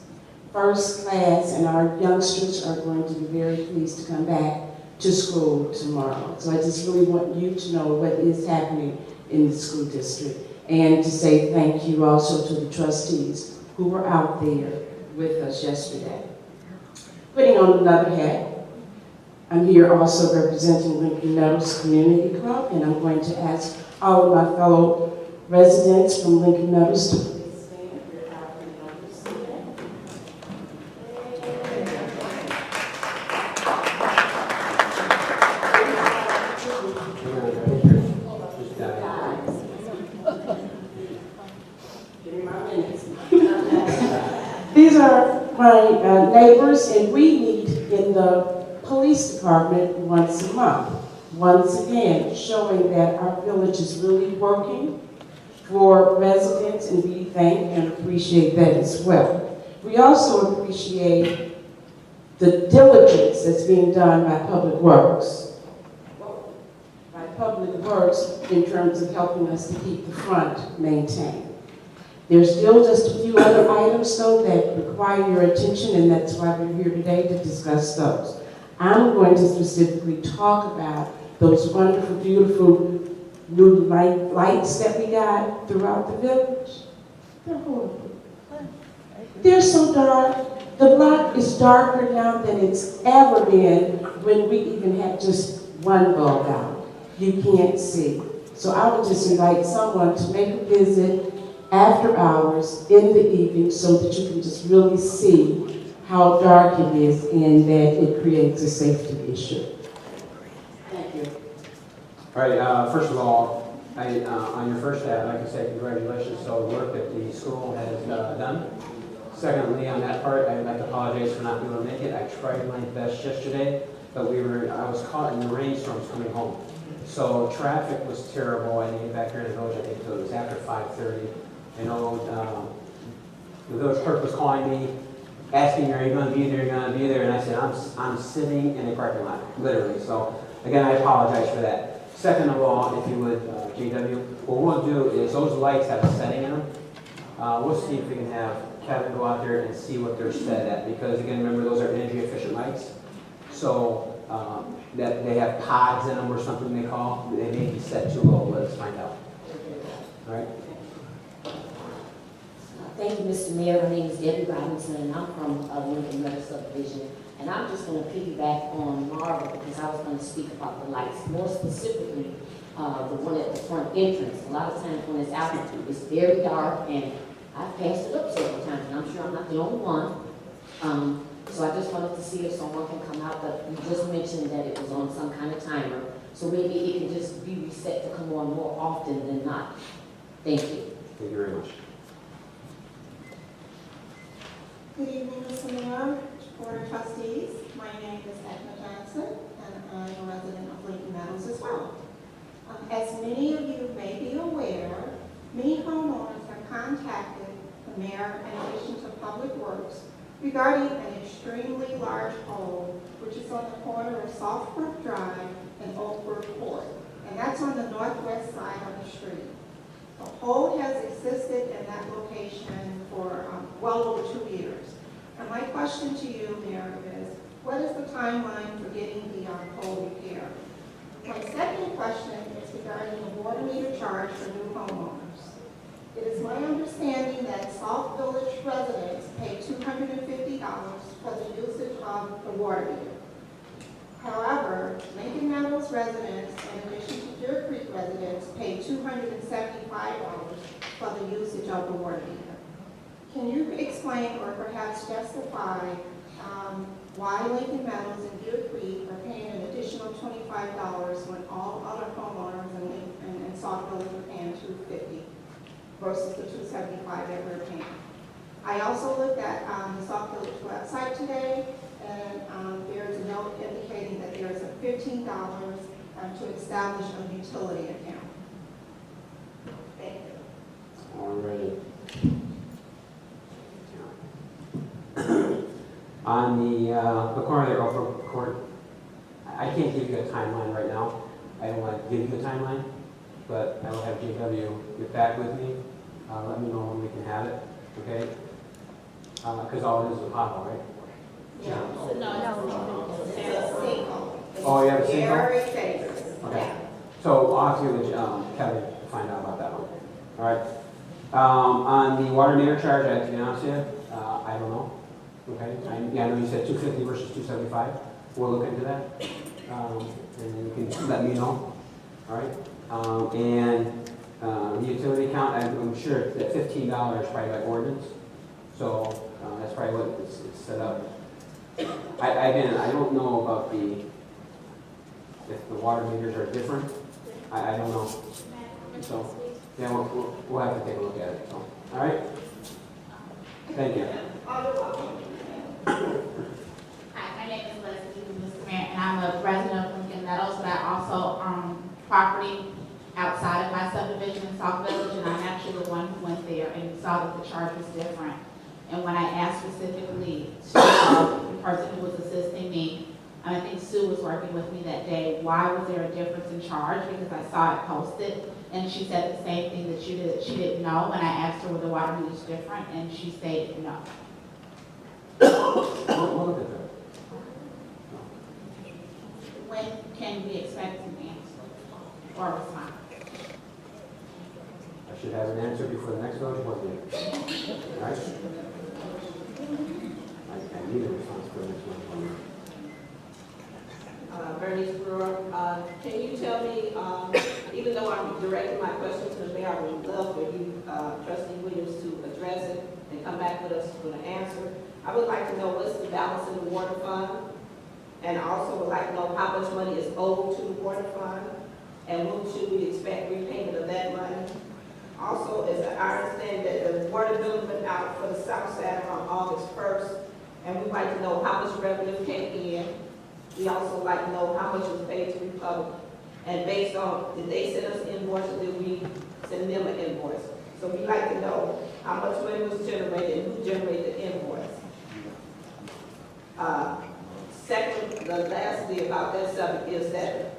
first class, and our youngsters are going to be very pleased to come back to school tomorrow. So I just really want you to know what is happening in the school district, and to say thank you also to the trustees who were out there with us yesterday. Putting on another hat, I'm here also representing Lincoln Meadows Community Club, and I'm going to ask all of my fellow residents from Lincoln Meadows to please stand. We're out in the office today. Give me my minutes. These are my neighbors, and we meet in the police department once a month. Once again, showing that our village is really working for residents, and we thank and appreciate that as well. We also appreciate the diligence that's being done by Public Works. In terms of helping us to keep the front maintained. There's still just a few other items, though, that require your attention, and that's why we're here today to discuss those. I'm going to specifically talk about those wonderful, beautiful new lights that we got throughout the village. They're horrible. They're so dark. The block is darker now than it's ever been when we even had just one bulb out. You can't see. So I would just invite someone to make a visit after hours in the evening so that you can just really see how dark it is and that it creates a safety issue. Thank you. All right, first of all, on your first ad, I'd like to say congratulations to all the work that the school has done. Secondly, on that part, I'd like to apologize for not being able to make it. I tried my best yesterday, but I was caught in the rainstorms coming home. So traffic was terrible. I didn't get back here in the village, I think, until it was after 5:30. I know the village clerk was calling me, asking me, are you going to be there, you're going to be there? And I said, I'm sitting in a parking lot, literally. So again, I apologize for that. Second of all, if you would, JW, what we'll do is those lights have a setting in them. We'll see if we can have Kevin go out there and see what they're set at, because again, remember, those are energy efficient lights. So that they have pods in them or something they call, they may be set too low. Let us find out. All right? Thank you, Mr. Mayor. My name is Debbie Robinson, and I'm from Lincoln Meadow Subdivision. And I'm just going to piggyback on Marva because I was going to speak about the lights, more specifically the one at the front entrance. A lot of times when it's out, it's very dark, and I've passed it up several times, and I'm sure I'm not the only one. So I just wanted to see if someone can come out, but you just mentioned that it was on some kind of timer. So maybe it can just be reset to come on more often than not. Thank you. Thank you very much. Good evening, Mr. Mayor, Board of Trustees. My name is Edna Johnson, and I'm a resident of Lincoln Meadows as well. As many of you may be aware, many homeowners have contacted the mayor in addition to Public Works regarding an extremely large pole which is on the corner of Southbrook Drive and Oakbrook Court, and that's on the northwest side of the street. The pole has existed in that location for well over 2 years. And my question to you, Mayor, is what is the timeline for getting the pole repaired? My second question is regarding the water meter charge for new homeowners. It is my understanding that Sauk Village residents pay $250 for the usage of the water meter. However, Lincoln Meadows residents, in addition to Deer Creek residents, pay $275 for the usage of the water meter. Can you explain or perhaps justify why Lincoln Meadows and Deer Creek are paying an additional $25 when all other homeowners in Sauk Village are paying $250 versus the $275 that we're paying? I also looked at the Sauk Village website today, and there's a note indicating that there's a $15 to establish a utility account. Thank you. All righty. On the corner there, Oakbrook Court, I can't give you a timeline right now. I don't want to give you a timeline, but I will have JW get back with me. Let me know when we can have it, okay? Because all it is a pothole, right? Oh, you have a sinkhole? Very dangerous. Okay. So I'll have to get Kevin to find out about that one. All right. On the water meter charge, I have to be honest with you, I don't know. Okay. I know you said 250 versus 275. We'll look into that. And you can let me know. All right. And the utility account, I'm sure that $15 is probably by ordinance. So that's probably what it's set up. Again, I don't know about if the water meters are different. I don't know. So, yeah, we'll have to take a look at it. So, all right? Thank you. Hi, my name is Leslie, Mr. Mayor, and I'm a resident of Lincoln Meadows, but I also own property outside of my subdivision in Sauk Village, and I'm actually the one who went there and saw that the charge was different. And when I asked specifically to the person who was assisting me, I think Sue was working with me that day, why was there a difference in charge? Because I saw it posted, and she said the same thing that you did. She didn't know when I asked her whether the water meter was different, and she stated no. We'll look at that. When can we expect an answer or a response? I should have an answer before the next village board meeting. All right? I need a response for the next village board meeting. Bernice Brewer, can you tell me, even though I'm directing my question to the mayor, I would love for you, Trustee Williams, to address it and come back with us with an answer. I would like to know what's the balance in the water fund, and also would like to know how much money is owed to the water fund, and when should we expect repayment of that money? Also, as I understand that the water bill went out for the south side on August 1st, and we'd like to know how much revenue came in. We also like to know how much was paid to Republic. And based on, did they send us an invoice or did we send them an invoice? So we'd like to know how much money was generated and who generated the invoice. Second, lastly about that subject is that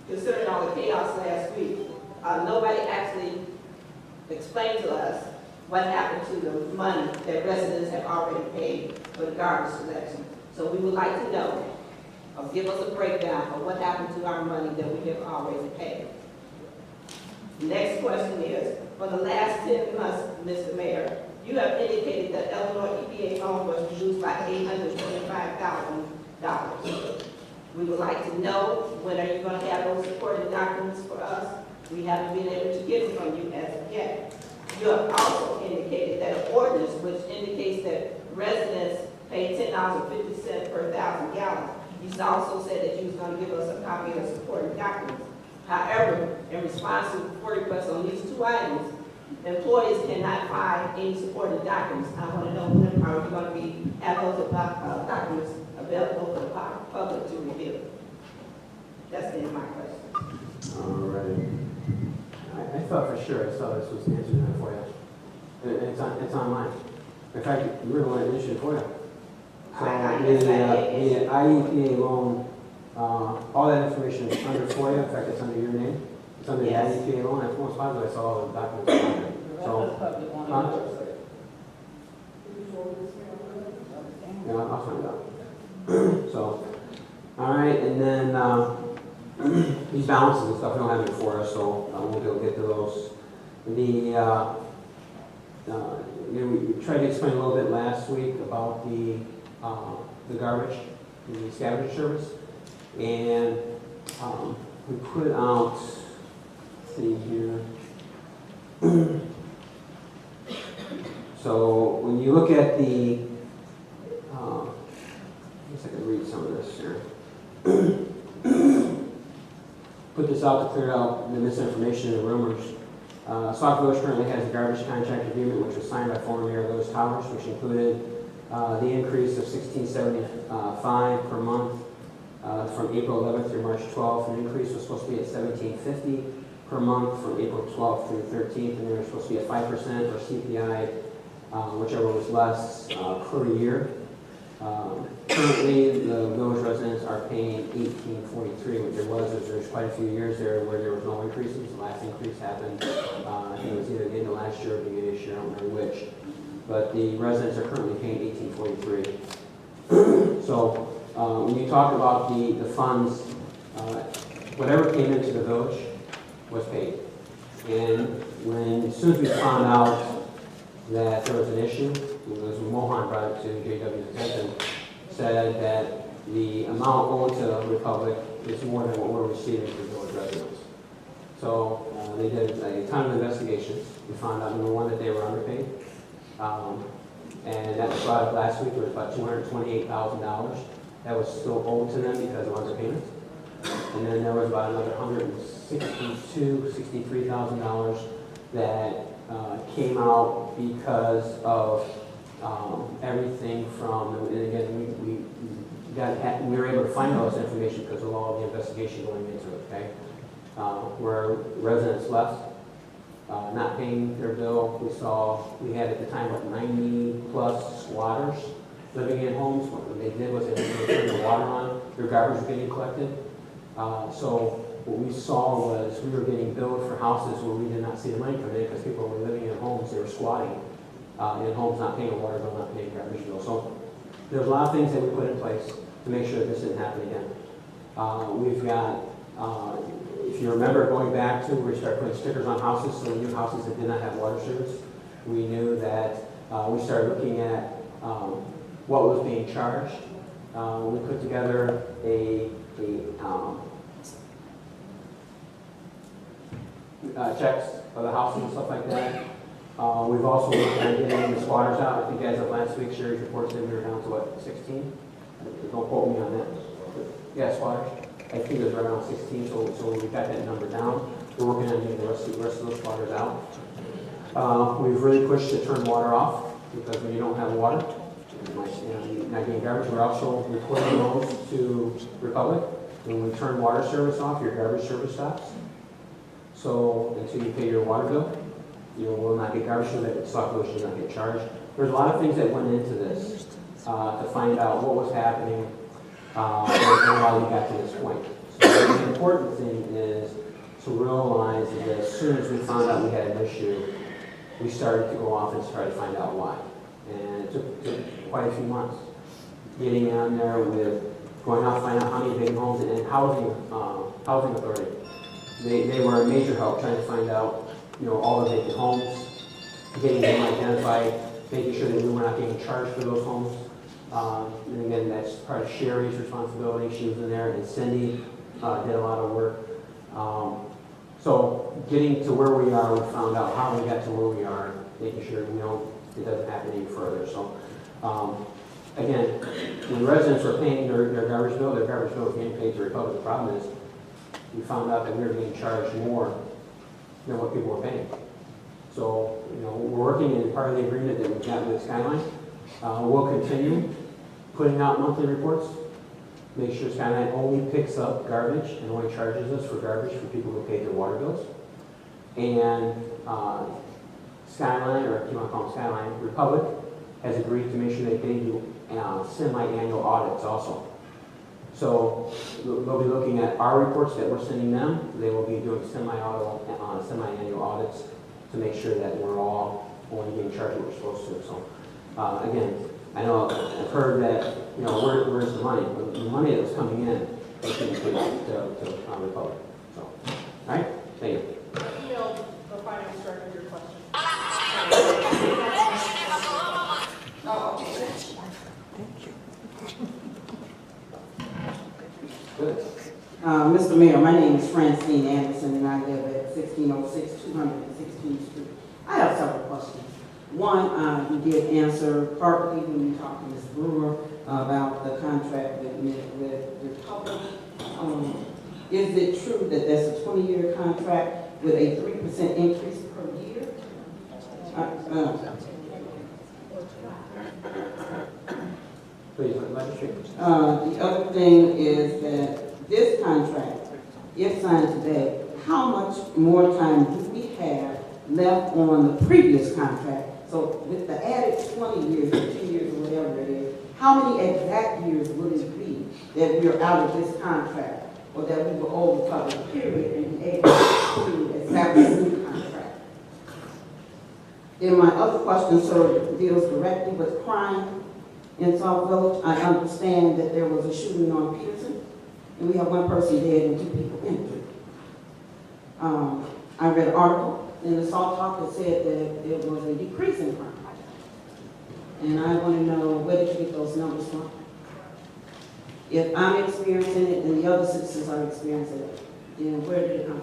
considering all the chaos last week, nobody actually explained to us what happened to the money that residents have already paid for the garbage collection. So we would like to know, or give us a breakdown of what happened to our money that we have already paid. Next question is, for the last 10 months, Mr. Mayor, you have indicated that Illinois EPA loan was reduced by $825,000. We would like to know, when are you going to have those supporting documents for us? We haven't been able to get them from you as of yet. You have also indicated that an ordinance which indicates that residents pay $10.50 per 1,000 gallons. You also said that you was going to give us a copy of the supporting documents. However, in response to the request on these two items, employees cannot find any supporting documents. I want to know when are we going to have those documents available for the public to review. That's the end of my question. All right. I thought for sure I saw this was answering that for you. It's online. In fact, you were the one that issued it for you. So the IEPA loan, all that information is under FOIA. In fact, it's under your name. It's under the IEPA loan. That's most positive. I saw all the documents on there. So, yeah, I'll find out. So, all right, and then these balances and stuff, we don't have it for us, so we'll be able to get to those. We tried to explain a little bit last week about the garbage, the scavenger service, and we put out, let's see here. So when you look at the, I guess I can read some of this here. Put this out to clear out the misinformation and rumors. Sauk Village currently has a garbage contract agreement which was signed by former Mayor Louis Towers, which included the increase of $16.75 per month from April 11th through March 12th. An increase was supposed to be at $17.50 per month from April 12th through the 13th, and there was supposed to be at 5% or CPI, whichever was less per year. Currently, the village residents are paying $18.43. What there's quite a few years there where there was no increases. The last increase happened, I think it was either the end of last year or the beginning of this year, I don't remember which. But the residents are currently paying $18.43. So when you talk about the funds, whatever came into the village was paid. And as soon as we found out that there was an issue, it was Mohan brought it to JW's attention, said that the amount owed to the Republic is more than what we're receiving from village residents. So they did a ton of investigations. We found out, number one, that they were underpaid. And that was brought up last week. There was about $228,000 that was still owed to them because of underpayments. And then there was about another $163,000 that came out because of everything from, and again, we were able to find all this information because of all the investigation going into it, okay? Where residents left, not paying their bill. We had at the time about 90 plus squatters living in homes. What they did was they didn't turn the water on, their garbage was getting collected. So what we saw was we were getting billed for houses where we did not see the money come in because people were living in homes, they were squatting in homes, not paying a water bill, not paying a garbage bill. So there's a lot of things that we put in place to make sure that this didn't happen again. We've got, if you remember going back to, we started putting stickers on houses, so we knew houses that did not have water service. We knew that we started looking at what was being charged. We put together checks for the houses and stuff like that. We've also looked at getting the squatters out. I think as of last week, Sherry's report said we were down to what, 16? Don't quote me on that. Yeah, squatters. I think it was right around 16, so we got that number down. We're working on getting the rest of those squatters out. We've really pushed to turn water off, because when you don't have water, you're not getting garbage. We're also reporting those to Republic. When we turn water service off, your garbage service stops. So until you pay your water bill, you will not get garbage, so that Sauk Village does not get charged. There's a lot of things that went into this to find out what was happening and how we got to this point. So the important thing is to realize that as soon as we found out we had an issue, we started to go off and try to find out why. And it took quite a few months getting on there with going out, finding out how many big homes, and housing authority. They were a major help trying to find out, all the vacant homes, getting them identified, making sure that we were not getting charged for those homes. And again, that's part of Sherry's responsibility. She was in there, and Cindy did a lot of work. So getting to where we are, we found out how we got to where we are, making sure it doesn't happen any further. So again, when residents were paying their garbage bill was getting paid to Republic. The problem is we found out that we were being charged more than what people were paying. So, we're working in part of the agreement that we've got with Skyline. We'll continue putting out monthly reports, make sure Skyline only picks up garbage and only charges us for garbage for people who pay their water bills. And Skyline, or if you want to call them Skyline, Republic, has agreed to make sure that they do semi-annual audits also. So they'll be looking at our reports that we're sending them. They will be doing semi-annual audits to make sure that we're all only getting charged what we're supposed to. So again, I know I've heard that, where's the money? The money that was coming in was being paid to Republic. So, all right, thank you. Email the finance director your question. Oh, okay. Good. Mr. Mayor, my name is Francine Anderson, and I live at 1606 216th Street. I have several questions. One, you did answer partly when you talked to Ms. Brewer about the contract with Republic. Is it true that that's a 20-year contract with a 3% increase per year? Please, Magistrate. The other thing is that this contract, if signed today, how much more time do we have left on the previous contract? So with the added 20 years, 15 years, or whatever it is, how many exact years will it be that we are out of this contract, or that we will overcover the period and be able to establish a new contract? Then my other question, sir, deals directly with crime in Sauk Village. I understand that there was a shooting on Peterson, and we have one person dead and 2 people injured. I read an article in the Sauk Talk that said that there was a decrease in crime. And I want to know, where did you get those numbers from? If I'm experiencing it and the other citizens are experiencing it, then where did it come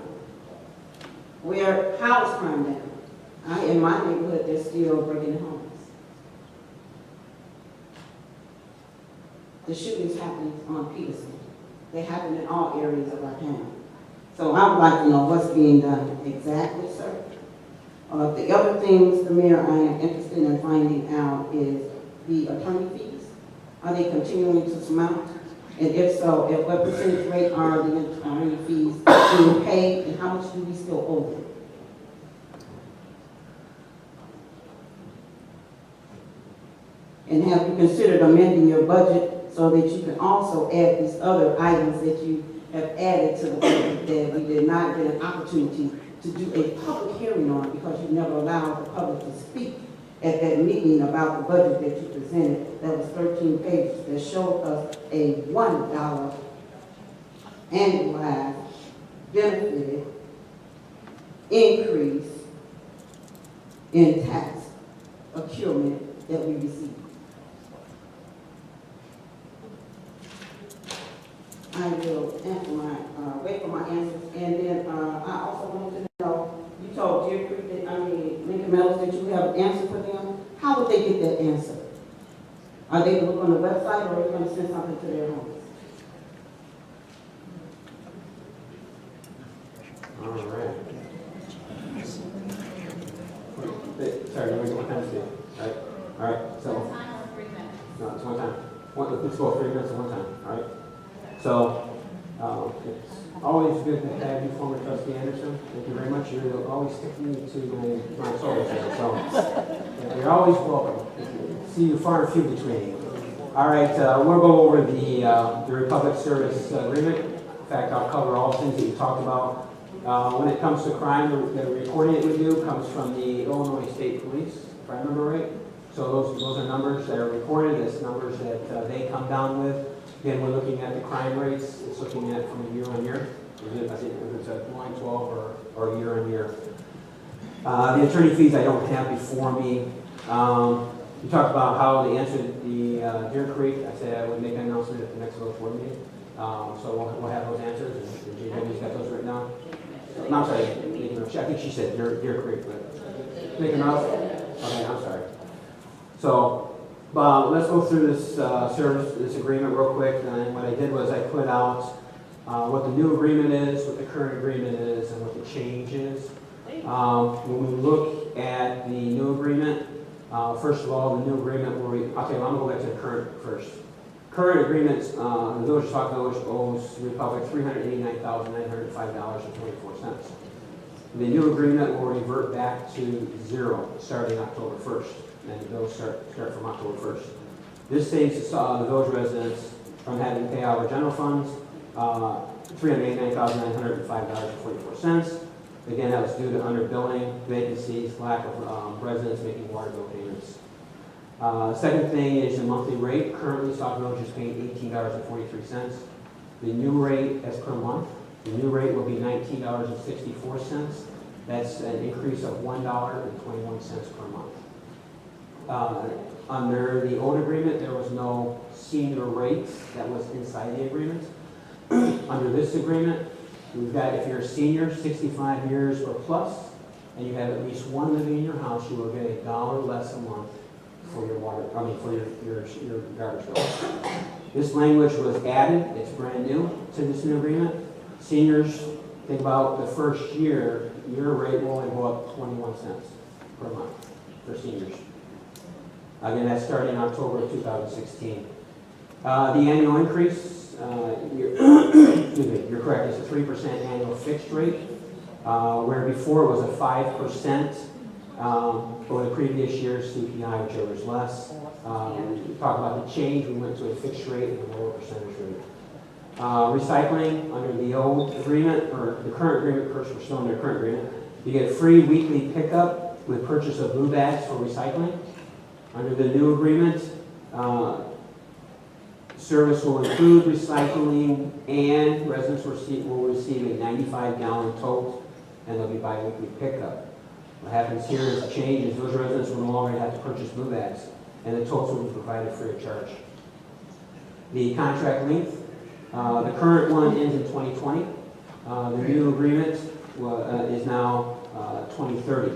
from? How is crime down? In my neighborhood, they're still breaking homes. The shootings happen on Peterson. They happen in all areas of our town. So I would like to know what's being done exactly, sir. The other thing, Mr. Mayor, I am interested in finding out is the attorney fees. Are they continuing to surmount? And if so, at what percentage rate are the attorney fees being paid, and how much do we still owe them? And have you considered amending your budget so that you can also add these other items that you have added to the budget that we did not get an opportunity to do a public hearing on because you never allowed the public to speak at that meeting about the budget that you presented? That was 13 pages that showed us a $1 annualized benefited increase in tax procurement that we received. I will wait for my answers, and then I also wanted to know, you told Deer Creek that, Lincoln Meadows that you have an answer for them, how would they get that answer? Are they to look on the website, or are you going to send something to their homes? All right. Sorry, let me get one time to see. All right, so, Time or 3 minutes? no, it's one time. Let's go 3 minutes at one time, all right? So, it's always good to have you, former trustee Anderson. Thank you very much. You're always sticking to my soul, so you're always welcome. See you far and few between. All right, we'll go over the Republic Service Agreement. In fact, I'll cover all things that you talked about. When it comes to crime, the reporting that we do comes from the Illinois State Police, if I remember right. So those are numbers that are reported, it's numbers that they come down with. Again, we're looking at the crime rates, it's looking at from year on year. I think if it's a 9, 12, or year on year. The attorney fees I don't have before me. You talked about how they answered the Deer Creek. I said I would make an announcement at the next village board meeting. So we'll have those answers, and JW's got those written down. No, I'm sorry, I think she said Deer Creek, but make a note. Okay, I'm sorry. So, let's go through this agreement real quick. And what I did was I put out what the new agreement is, what the current agreement is, and what the change is. When we look at the new agreement, first of all, the new agreement where I'm going to go back to the current first. Current agreements, the Village of Sauk Village owes the Republic $389,905.24. The new agreement will revert back to zero starting October 1st, and the bills start from October 1st. This saves the village residents from having to pay out of general funds $389,905.44. Again, that was due to underbilling, vacancies, lack of residents making water bill payments. Second thing is the monthly rate. Currently, Sauk Village is paying $18.43. The new rate as per month, the new rate will be $19.64. That's an increase of $1.21 per month. Under the old agreement, there was no senior rate that was inside the agreement. Under this agreement, we've got, if you're a senior, 65 years or plus, and you have at least one living in your house, you will get $1 less a month for your your garbage bill. This language was added, it's brand new to this new agreement. Seniors, think about the first year, your rate will only go up 21 cents per month for seniors. Again, that's starting October of 2016. The annual increase, you're correct, it's a 3% annual fixed rate, where before it was a 5%. For the previous year's CPI, whichever is less. We talked about the change, we went to a fixed rate and a lower percentage rate. Recycling, under the old agreement, or the current agreement, first we're still under the current agreement, you get free weekly pickup with purchase of blue bags for recycling. Under the new agreement, service will include recycling, and residents will receive a 95-gallon tote, and there'll be bi-weekly pickup. What happens here is a change is those residents will no longer have to purchase blue bags, and the totes will be provided free of charge. The contract length, the current one ends in 2020. The new agreement is now 2030.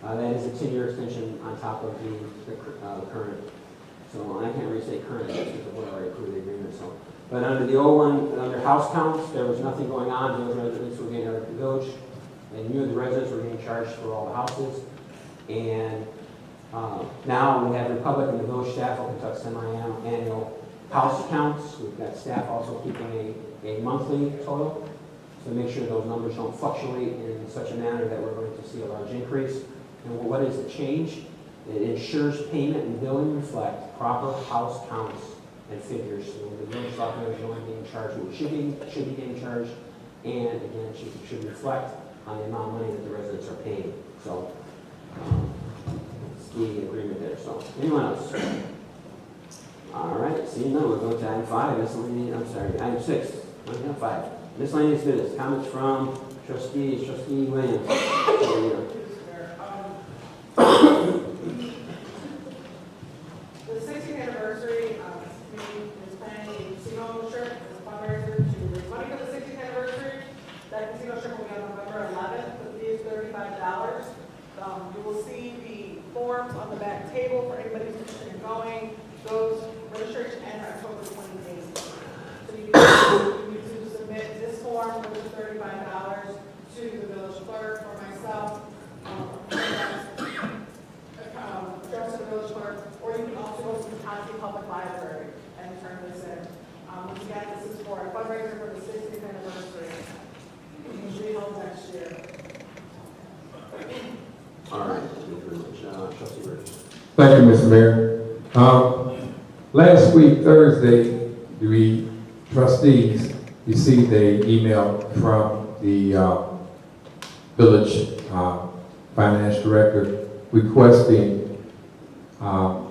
That is a 10-year extension on top of the current. So I can't really say current because of what I already approved the agreement. So, but under the old one, under house counts, there was nothing going on. Those residents were getting out of the village. And you and the residents were being charged for all the houses. And now we have Republic and the village staff will conduct semi-annual house counts. We've got staff also keeping a monthly total to make sure those numbers don't fluctuate in such a manner that we're going to see a large increase. And what is the change? It ensures payment and billing reflect proper house counts and figures. So the village software is only being charged what should be getting charged, and again, it should reflect on the amount of money that the residents are paying. So, it's the agreement there. So, anyone else? All right, seeing none, we'll go to item 5, item 6, item 5. Miscellaneous business, comments from Trustee Williams. The 60th anniversary, committee is planning a casino trip as a fundraiser to raise money for the 60th anniversary. That casino trip will be on November 11th. The fee is $35. You will see back table for anybody who's interested in going. Those registration ends October 28th. So you need to submit this form, which is $35, to the village clerk or myself. Address to the village clerk, or you can also go to the county public library and turn this in. Once again, this is for a fundraiser for the 60th anniversary. It will be held next year. All right, thank you very much. Trustee Rich. Thank you, Mr. Mayor. Last week, Thursday, we trustees received an email from the village finance director requesting a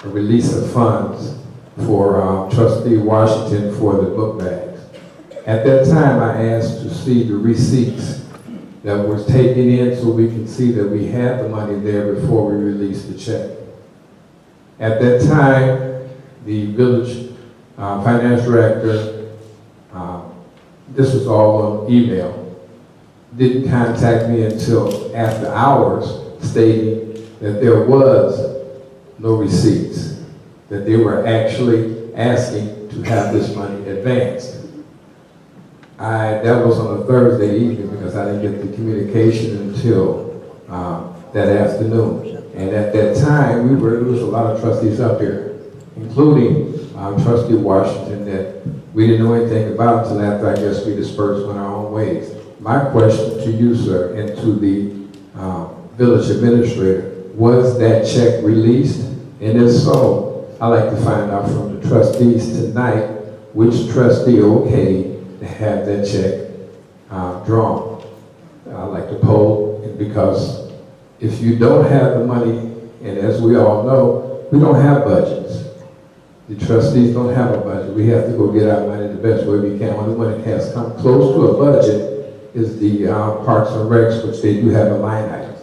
release of funds for trustee Washington for the book bags. At that time, I asked to see the receipts that was taken in so we can see that we had the money there before we released the check. At that time, the village finance director, this was all on email, didn't contact me until after hours, stating that there was no receipts, that they were actually asking to have this money advanced. That was on a Thursday evening because I didn't get the communication until that afternoon. And at that time, there was a lot of trustees up here, including Trustee Washington, that we didn't know anything about until after, I guess, we dispersed on our own ways. My question to you, sir, and to the village administrator, was that check released? And if so, I'd like to find out from the trustees tonight which trustee okayed to have that check drawn. I'd like to poll, because if you don't have the money, and as we all know, we don't have budgets. The trustees don't have a budget. We have to go get our money the best way we can. Only when it has come close to a budget is the Parks and Recs, which they do have a line item,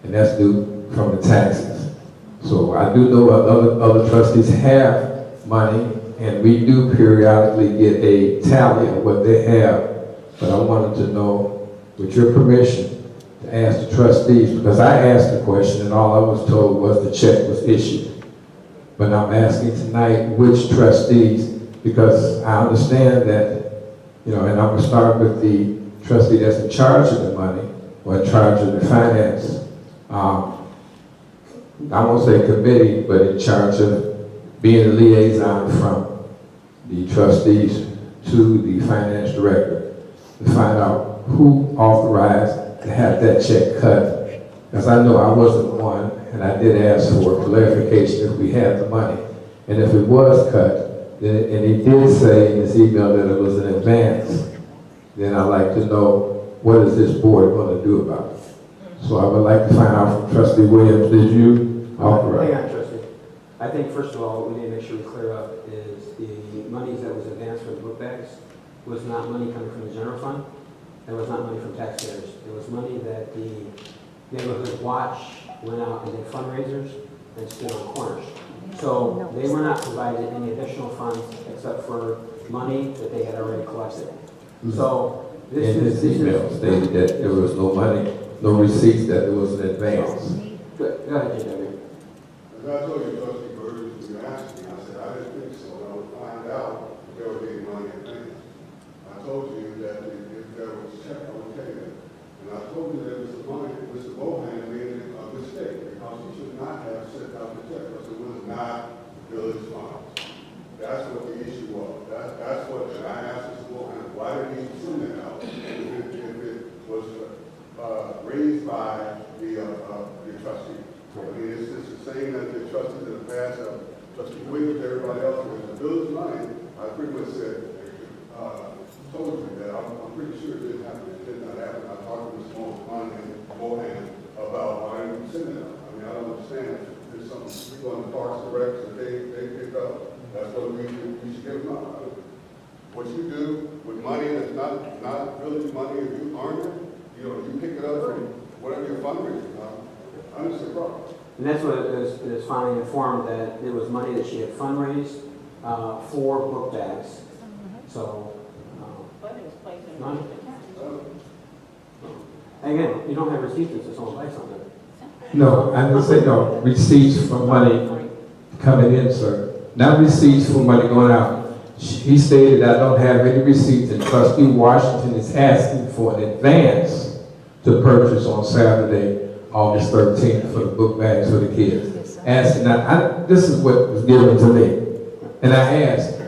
and that's due from the taxes. So I do know other trustees have money, and we do periodically get a tally of what they have, but I wanted to know, with your permission, to ask the trustees, because I asked the question and all I was told was the check was issued. But I'm asking tonight which trustees, because I understand that, and I'm going to start with the trustee that's in charge of the money, or in charge of the finance, I won't say committee, but in charge of being the liaison from the trustees to the finance director to find out who authorized to have that check cut. Because I know I wasn't one, and I did ask for clarification if we had the money. And if it was cut, then, and he did say in his email that it was in advance, then I'd like to know what is this board going to do about it. So I would like to find out from Trustee Williams, did you authorize? Hang on, trustee. I think first of all, what we need to make sure we clear up is the monies that was advanced for the book bags was not money coming from the general fund. It was not money from taxpayers. It was money that the neighborhood watch went out and did fundraisers and stood on corners. So they were not provided any additional funds except for money that they had already collected. So this in his email stated that there was no money, no receipts, that it was in advance. Go ahead, JW. As I told you, Trustee Burgess, when you asked me, I said, I didn't think so, and I would find out if there was any money in advance. I told you that if there was a check, I would tell you that. And I told you that Mr. Bohan made a mistake, because he should not have sent out the check, because it was not village funds. That's what the issue was. That's what, and I asked Mr. Bohan, why did he send it out if it was raised by the trustee? I mean, it's just the same as the trustees in the past, Trustee Williams, everybody else, with the village money, I pretty much said, told you that I'm pretty sure it didn't happen. It did not happen. I talked to Ms. Bohan about why I didn't send it out. I mean, I don't understand. There's some people on the Parks and Recs that they pick up. That's what we should give them up. What you do with money that's not village money, if you earn it, you pick it up from whatever your fundraising is. I understand, problem. And that's what it is finally informed, that it was money that she had fundraised for book bags. So, money. Again, you don't have receipts if someone buys something. No, I didn't say no. Receipts for money coming in, sir. Not receipts for money going out. He stated, I don't have any receipts, and Trustee Washington is asking for an advance to purchase on Saturday, August 13th, for the book bags for the kids. Asking, this is what was given to me. And I asked,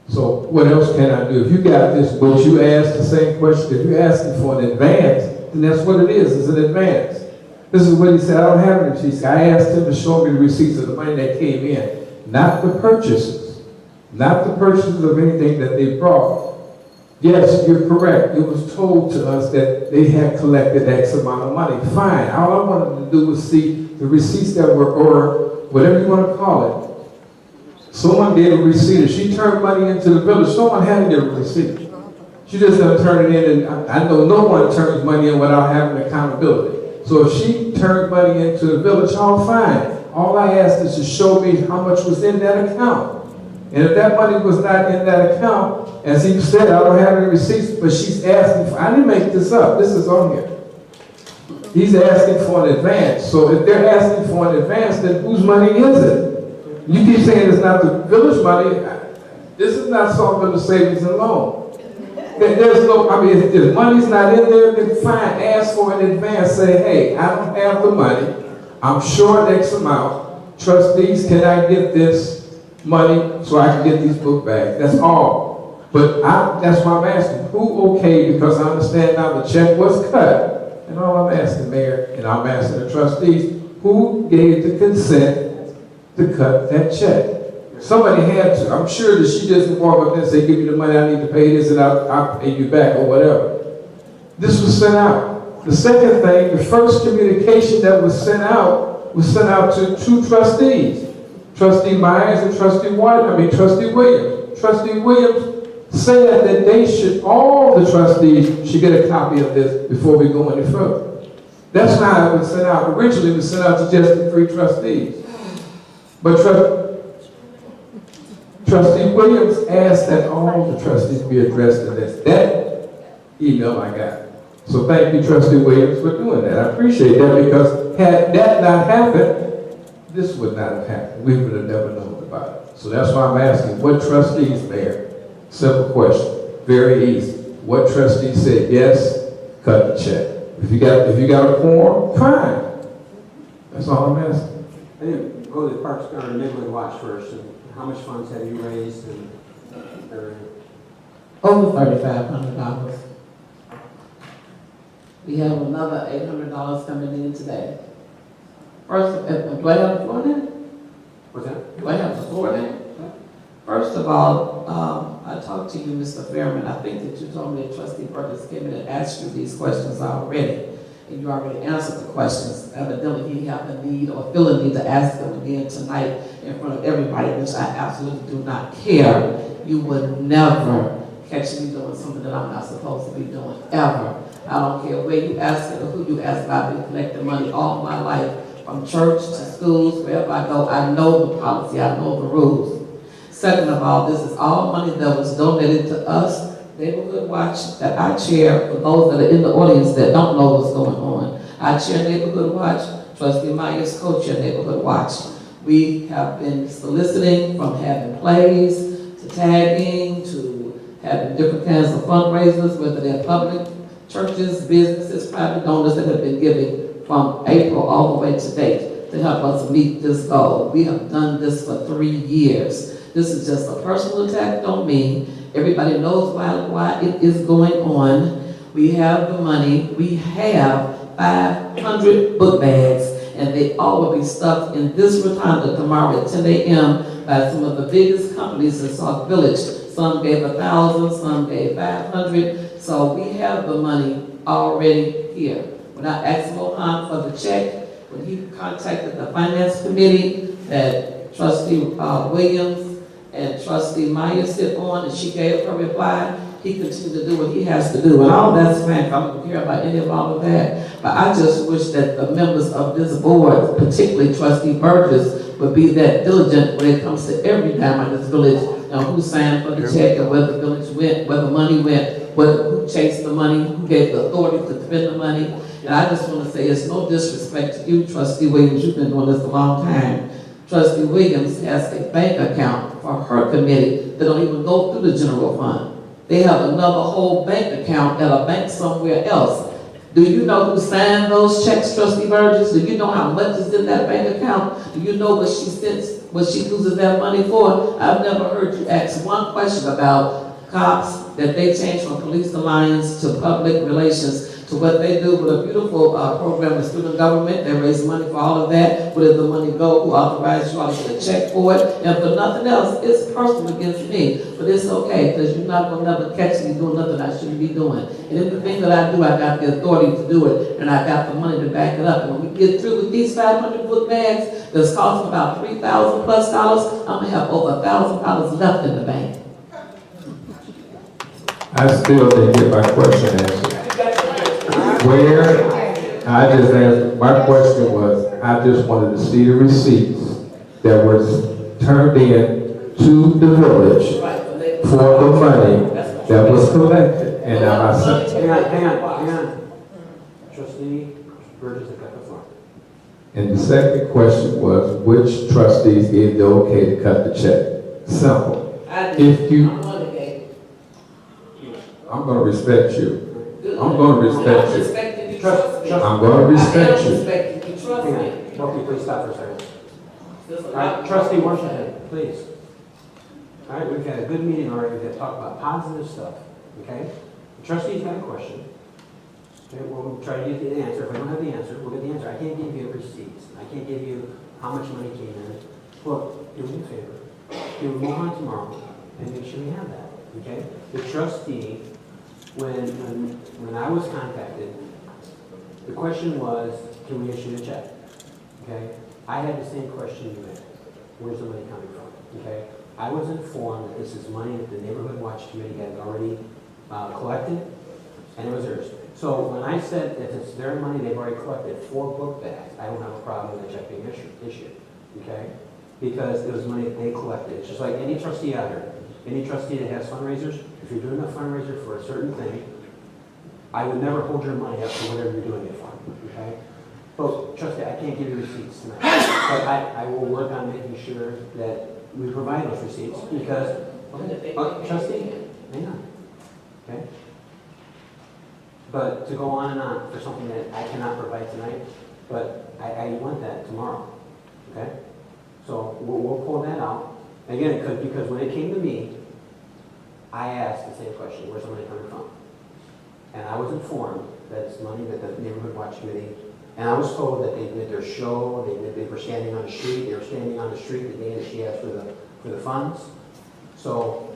so what else can I do? If you got this book, you asked the same question. If you're asking for an advance, then that's what it is, it's an advance. This is what he said, I don't have any receipts. I asked him to show me the receipts of the money that came in, not the purchases. Not the purchases of anything that they brought. Yes, you're correct. It was told to us that they had collected X amount of money. Fine. All I wanted to do was see the receipts that were, or whatever you want to call it. Someone gave a receipt. If she turned money into the village, someone had to give a receipt. She just doesn't turn it in, and I know no one turns money in without having accountability. So if she turned money into the village, all fine. All I asked is to show me how much was in that account. And if that money was not in that account, as he said, I don't have any receipts, but she's asking for, I didn't make this up, this is on here. He's asking for an advance. So if they're asking for an advance, then whose money is it? You keep saying it's not the village money. This is not Sauk Village Savings and Loan. There's no, I mean, if money's not in there, then fine, ask for an advance. Say, hey, I don't have the money. I'm short X amount. Trustees, can I get this money so I can get these book bags? That's all. But that's why I'm asking, who okayed, because I understand now the check was cut. And all I'm asking, Mayor, and I'm asking the trustees, who gave the consent to cut that check? Somebody had to. I'm sure that she doesn't walk up there and say, give me the money, I need to pay this, and I'll pay you back, or whatever. This was sent out. The second thing, the first communication that was sent out to two trustees. Trustee Myers and Trustee Williams. Trustee Williams said that they should, all the trustees should get a copy of this before we go any further. That's not how it was sent out. Originally, it was sent out to just the 3 trustees. But Trustee Williams asked that all the trustees be addressed in this. That email I got. So thank you, Trustee Williams, for doing that. I appreciate that, because had that not happened, this would not have happened. We would have never known about it. So that's why I'm asking, what trustees, Mayor? Simple question, very easy. What trustees said yes, cut the check? If you got a quorum, fine. That's all I'm asking. I think go to the Parks or Neighborhood Watch first. And how much funds have you raised and everything? Over $3,500. We have another $800 coming in today. First, do I have the floor now? What's that? Do I have the floor now? First of all, I talked to you, Mr. Fairman. I think that you told me that Trustee Burgess came in and asked you these questions already, and you already answered the questions. Evidently, he had the need or feel the need to ask them again tonight in front of everybody, which I absolutely do not care. You would never catch me doing something that I'm not supposed to be doing, ever. I don't care where you ask it or who you ask. I've been collecting money all my life, from church to schools, wherever I go. I know the policy, I know the rules. Second of all, this is all money that was donated to us, Neighborhood Watch, that I chair. For those that are in the audience that don't know what's going on, I chair Neighborhood Watch. Trustee Myers co-chair Neighborhood Watch. We have been soliciting, from having plays to tagging to having different kinds of fundraisers, whether they're public, churches, businesses, private donors that have been giving from April all the way to date to help us meet this goal. We have done this for 3 years. This is just a personal attack on me. Everybody knows why it is going on. We have the money. We have 500 book bags, and they all will be stuffed in this rotunda tomorrow at 10 a.m. by some of the biggest companies in Sauk Village. Some gave 1,000, some gave 500. So we have the money already here. When I asked Mohan for the check, when he contacted the finance committee that Trustee Williams and Trustee Myers sit on, and she gave her reply, he continued to do what he has to do. And all that's fine. I don't care about any of all of that. But I just wish that the members of this board, particularly Trustee Burgess, would be that diligent when it comes to every dime in this village. Who signed for the check, and where the village went, where the money went, who chased the money, who gave the authority to spend the money. And I just want to say, it's no disrespect to you, Trustee Williams, you've been doing this a long time. Trustee Williams has a bank account for her committee that don't even go through the general fund. They have another whole bank account at a bank somewhere else. Do you know who signed those checks, Trustee Burgess? Do you know how much is in that bank account? Do you know what she sends, what she uses that money for? I've never heard you ask one question about cops, that they change from police alliance to public relations to what they do with a beautiful program with student government. They raise money for all of that. Where does the money go? Who authorized you all to get a check for it? And for nothing else, it's personal against me. But it's okay, because you're not going to never catch me doing nothing I shouldn't be doing. And anything that I do, I got the authority to do it, and I got the money to back it up. And when we get through with these 500 book bags that's costing about $3,000 plus, I'm going to have over $1,000 left in the bank. I still didn't get my question answered. Where, I just asked, my question was, I just wanted to see the receipts that was turned in to the village for the money that was collected. And now I said, Hang on. Trustee Burgess, I got the floor. and the second question was, which trustees gave the okay to cut the check? Simple. If you, I'm going to respect you. I'm going to respect you. I'm going to respect you. Hang on. Okay, please stop for a second. All right, Trustee Washington, please. All right, we've had a good meeting already. We've talked about positive stuff, okay? The trustee's got a question. Okay, we'll try to get the answer. If I don't have the answer, we'll get the answer. I can't give you receipts. I can't give you how much money came in. Look, do me a favor. We'll move on tomorrow and make sure we have that, okay? The trustee, when I was contacted, the question was, can we issue a check? Okay? I had the same question you had. Where's the money coming from? Okay? I was informed that this is money that the Neighborhood Watch Committee had already collected, and it was theirs. So when I said that it's their money, they've already collected 4 book bags, I don't have a problem with a check being issued. Okay? Because it was money that they collected. It's just like any trustee out here. Any trustee that has fundraisers, if you're doing a fundraiser for a certain thing, I would never hold your money up for whatever you're doing it for, okay? But trustee, I can't give you receipts tonight, but I will work on making sure that we provide those receipts because, trustee, hang on, okay? But to go on and on for something that I cannot provide tonight, but I want that tomorrow, okay? So we'll pull that out. Again, because when it came to me, I asked the same question, where's the money coming from? And I was informed that it's money that the Neighborhood Watch Committee, and I was told that they did their show, they were standing on the street, they were standing on the street the day that she asked for the funds. So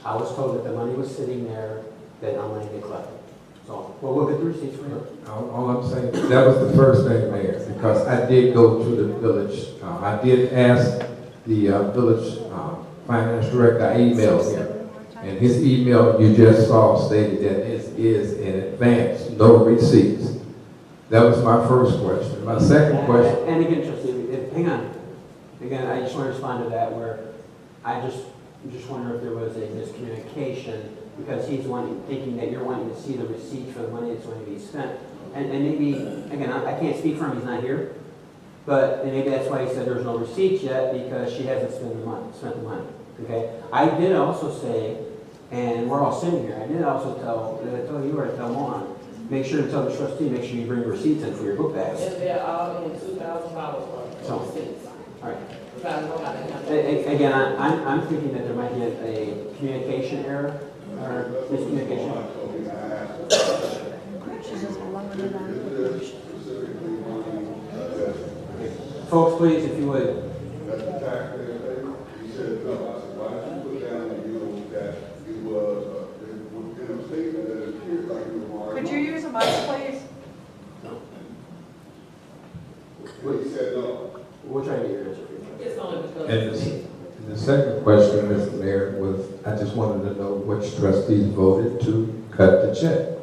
I was told that the money was sitting there, that I'm going to get collected. So we'll get the receipts for you. all I'm saying, that was the first thing, Mayor, because I did go to the village. I did ask the village finance director, I emailed him. And his email you just saw stated that it is in advance, no receipts. That was my first question. My second question. And again, trustee, hang on. Again, I just want to respond to that where I just wonder if there was a miscommunication because he's thinking that you're wanting to see the receipts for the money that's going to be spent. And maybe, again, I can't speak for him, he's not here. But maybe that's why he said there's no receipts yet because she hasn't spent the money. Okay? I did also say, and we're all sitting here, I did also did I tell you or tell Mohan, make sure to tell the trustee, make sure you bring receipts in for your book bags. And they're all in $2,000 worth of receipts. All right. Because I know how to handle it. Again, I'm thinking that there might be a communication error or miscommunication. Folks, please, if you would. That's the taxpayer thing. He said, no. I said, why don't you put down the deal that it was, in a statement that it appeared like it was marked. Could you use a mic, please? Well, he said no. We'll try to get your answer for you. It's only because And the second question, Mr. Mayor, was I just wanted to know which trustees voted to cut the check.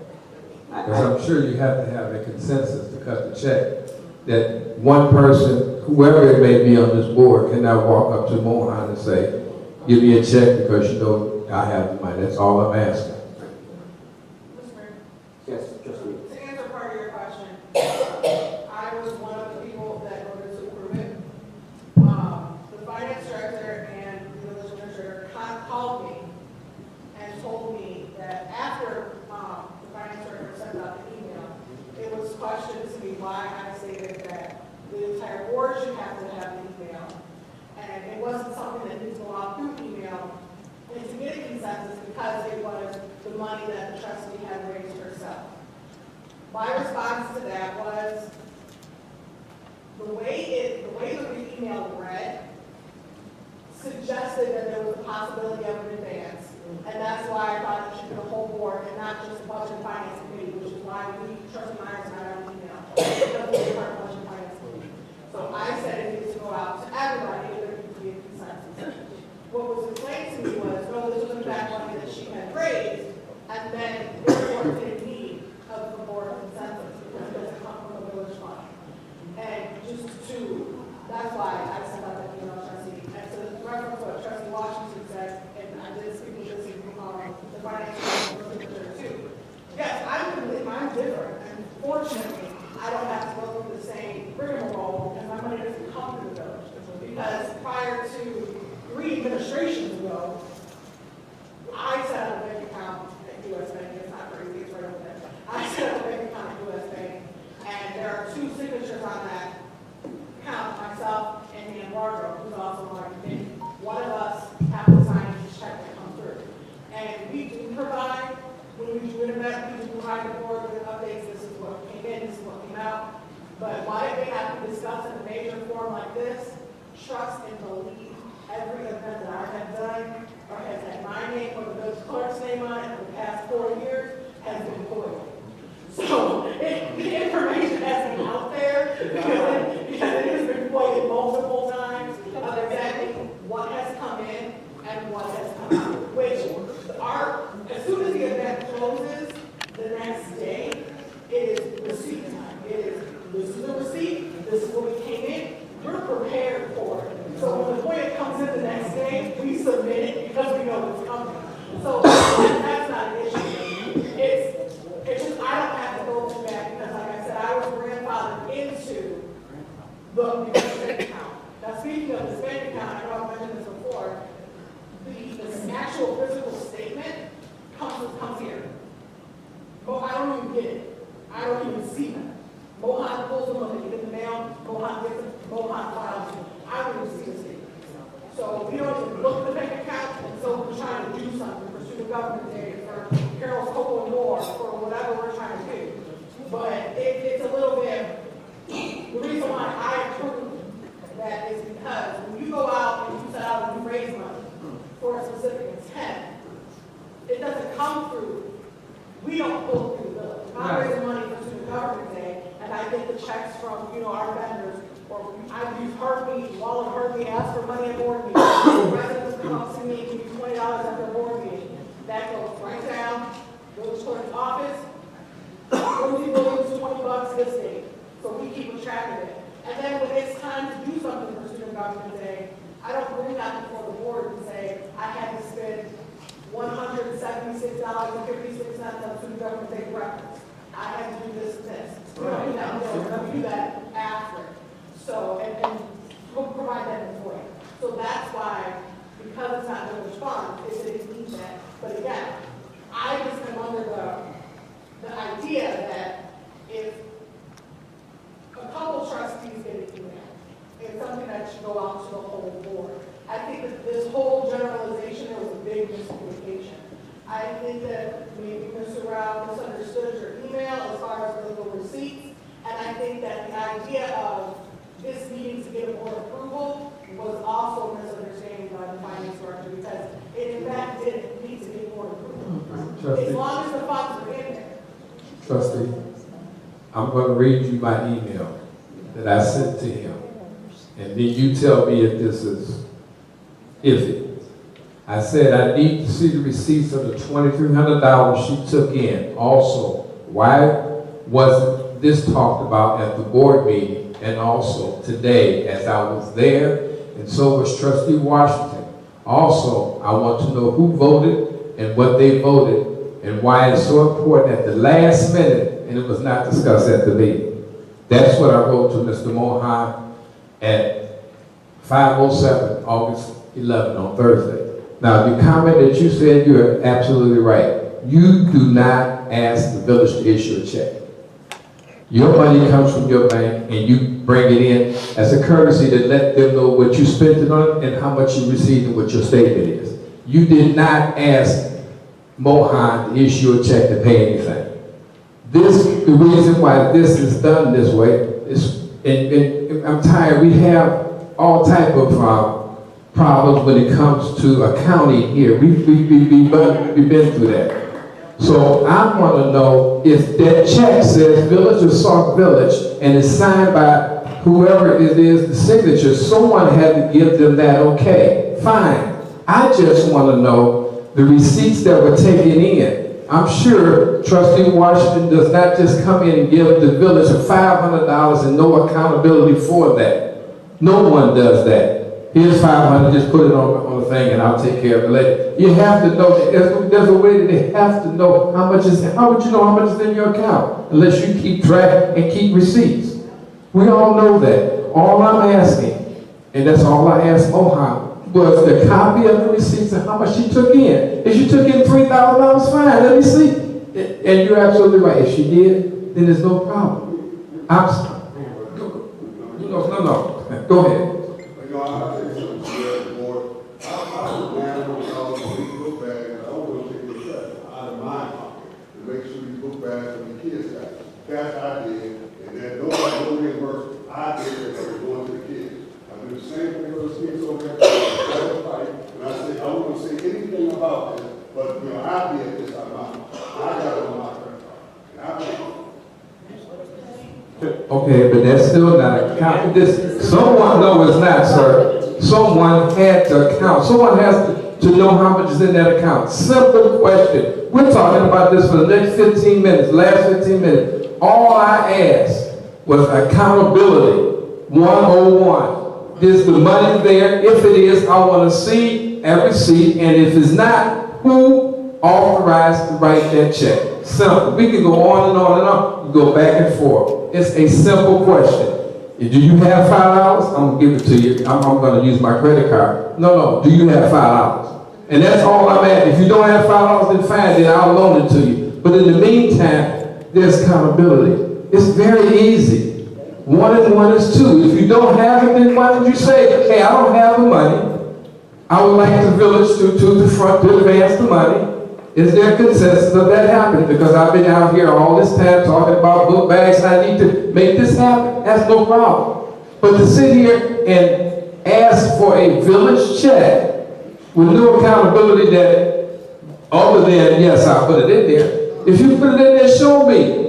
Because I'm sure you have to have a consensus to cut the check. That one person, whoever it may be on this board, cannot walk up to Mohan and say, give me a check because you know I have the money. That's all I'm asking. Mr. Mayor, Yes, trustee. to answer part of your the money that the trustee had raised herself. My response to that was, the way the email read suggested that there was a possibility of an advance. And that's why I thought it should be the whole board and not just the budget and finance committee, which is why we, trustee Myers and I, are on email. Because we're part of the budget and finance committee. So I said it needs to go out to everybody, and there needs to be a consensus. What was explained to me was, no, this was in fact money that she had raised, and then therefore it's in need of the board consensus, because it doesn't come from the village fund. And just to, that's why I sent out that email, trustee. And so the reference to what trustee Washington said, and I did speak with this in the finance committee too. Yes, I'm different, and fortunately, I don't have to go through the same rigmarole, and my money doesn't come to the village. Because prior to 3 administrations ago, I set up a bank account at U.S. Bank. It's not crazy, it's right over there. I set up a bank account at U.S. Bank, and there are 2 signatures on that account, myself and Ian Wargo, who's also on our committee. One of us have to sign each check that comes through. And we do provide, when we do an event, we do provide the board with updates. This is what came in, this is what came out. But why did we have to discuss in a major forum like this? Trust and believe every event that I have done or has had my name or the village clerk's name on it for the past 4 years has been foiled. So the information has been out there because it has been foiled multiple times of exactly what has come in and what has come out. Which as soon as the event closes, the next day, it is receipt time. It is, this is the receipt, this is what we came in, we're prepared for it. So when the point comes in the next day, we submit it because we know it's coming. So that's not an issue. It's just I don't have to go through that because, like I said, I was grandfathered into the bank account. Now, speaking of this bank account, I know I've mentioned this before, the actual physical statement comes here. But I don't even get it. I don't even see them. Mohan pulls them when they get in the mail. Mohan gets them. Mohan files them. I don't even see the statement. So we don't even look at the bank account, and so we're trying to do something for Student Government Day, for Carol's Cocoa and More, for whatever we're trying to do. But it's a little bit, the reason why I approve that is because when you go out and you set out and you raise money for a specific intent, it doesn't come through, we don't pull through the village. If I'm raising money for Student Government Day, and I get the checks from, our vendors, or you've heard me, you all have heard me ask for money at board meetings. Residents come up to me, give me $20 at their board meeting. That goes right down, goes towards the office. Rosie Williams, $20 this day. So we keep a track of it. And then when it's time to do something for Student Government Day, I don't bring that before the board and say, I had to spend $176.56 on Student Government Day breakfast. I had to do this and this. We don't do that. We do that after. So, and we'll provide that for you. So that's why, because it's not village fund, it didn't need that. But again, I just am under the idea that if a couple trustees get an email, it's something that should go out to the whole board. I think that this whole generalization, there was a big miscommunication. I think that maybe Mr. Rao misunderstood your email as far as the legal receipts, and I think that the idea of this needing to get a board approval was also a misunderstanding by the finance director, because it in fact didn't need to get board approval. As long as the funds were in there. Trustee, I'm going to read you my email that I sent to him, and then you tell me if this is iffy. I said I need to see the receipts of the $2,300 she took in. Also, why wasn't this talked about at the board meeting and also today, as I was there, and so was Trustee Washington. Also, I want to know who voted and what they voted and why it's so important at the last minute and it was not discussed at the meeting. That's what I wrote to Mr. Mohan at 5:07, August 11 on Thursday. Now, the comment that you said, you're absolutely right. You do not ask the village to issue a check. Your money comes from your bank and you bring it in as a courtesy to let them know what you spent it on and how much you received and what your statement is. You did not ask Mohan to issue a check to pay anything. The reason why this is done this way is, and I'm tired, we have all type of problems when it comes to accounting here. We've been through that. So I want to know if that check says Village of Sauk Village and is signed by whoever it is, the signature, someone had to give them that okay. Fine. I just want to know the receipts that were taken in. I'm sure Trustee Washington does not just come in and give the village $500 and no accountability for that. No one does that. Here's 500, just put it on the thing and I'll take care of it later. You have to know, there's a way that they have to know how much is, how would you know how much is in your account? Unless you keep track and keep receipts. We all know that. All I'm asking, and that's all I asked Mohan, was the copy of the receipts and how much she took in. If she took in $3,000, fine, let me see. And you're absolutely right. If she did, then there's no problem. No. Go ahead. You know, I'll tell you something, Mr. Board. I was down on all these book bags, I want to take the trash out of my pocket to make sure these book bags for the kids got. That's what I did, and then nobody works. I did it, they were going to the kids. I do the same thing with the kids over there. And I said, I don't want to say anything about this, but you know, I did this out of my, I got it on my credit card. And I paid. Okay, but that's still not a count. Someone, no, it's not, sir. Someone had to account. Someone has to know how much is in that account. Simple question. We're talking about this for the next 15 minutes, last 15 minutes. All I asked was accountability. 101. Is the money there? If it is, I want to see a receipt, and if it's not, who authorized to write that check? Simple. We can go on and on and on. You go back and forth. It's a simple question. Do you have $5? I'm going to give it to you. I'm going to use my credit card. No. Do you have $5? And that's all I'm at. If you don't have $5, then fine, then I'll loan it to you. But in the meantime, there's accountability. It's very easy. 1 and 1 is 2. If you don't have it, then why don't you say, hey, I don't have the money. I would like the village to the front to advance the money. Is there a consensus of that happening? Because I've been out here all this time talking about book bags, and I need to make this happen. That's no problem. But to sit here and ask for a village check with no accountability that, other than, yes, I'll put it in there. If you put it in there, show me.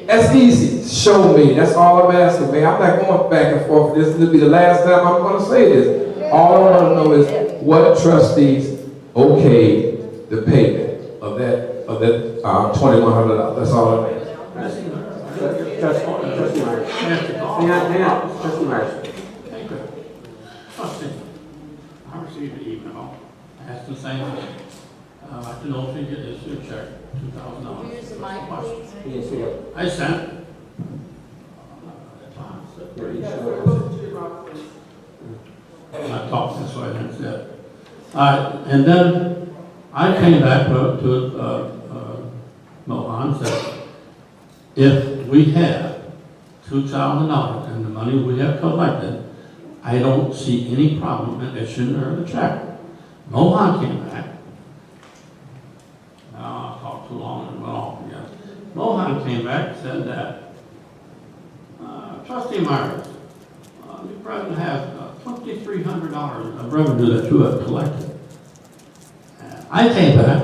That's easy. Show me. That's all I'm asking, man. I'm not going back and forth. This will be the last time I'm going to say this. All I want to know is what trustees okayed the payment of that $2,100. That's all I'm asking. Trustee Myers. Hang on. Trustee Myers. Thank you. Trustee, I received an email, asked the same thing. I'd like to know if you get this check, $2,000. Use the mic, please. You can speak up. I sent. I talked this way, that's it. And then I came back to Mohan and said, if we have $2,000 and the money we have collected, I don't see any problem in issuing her the check. Mohan came back. I talked too long and went off again. Mohan came back and said that Trustee Myers, the president has $2,300 of revenue that you have collected. I came back.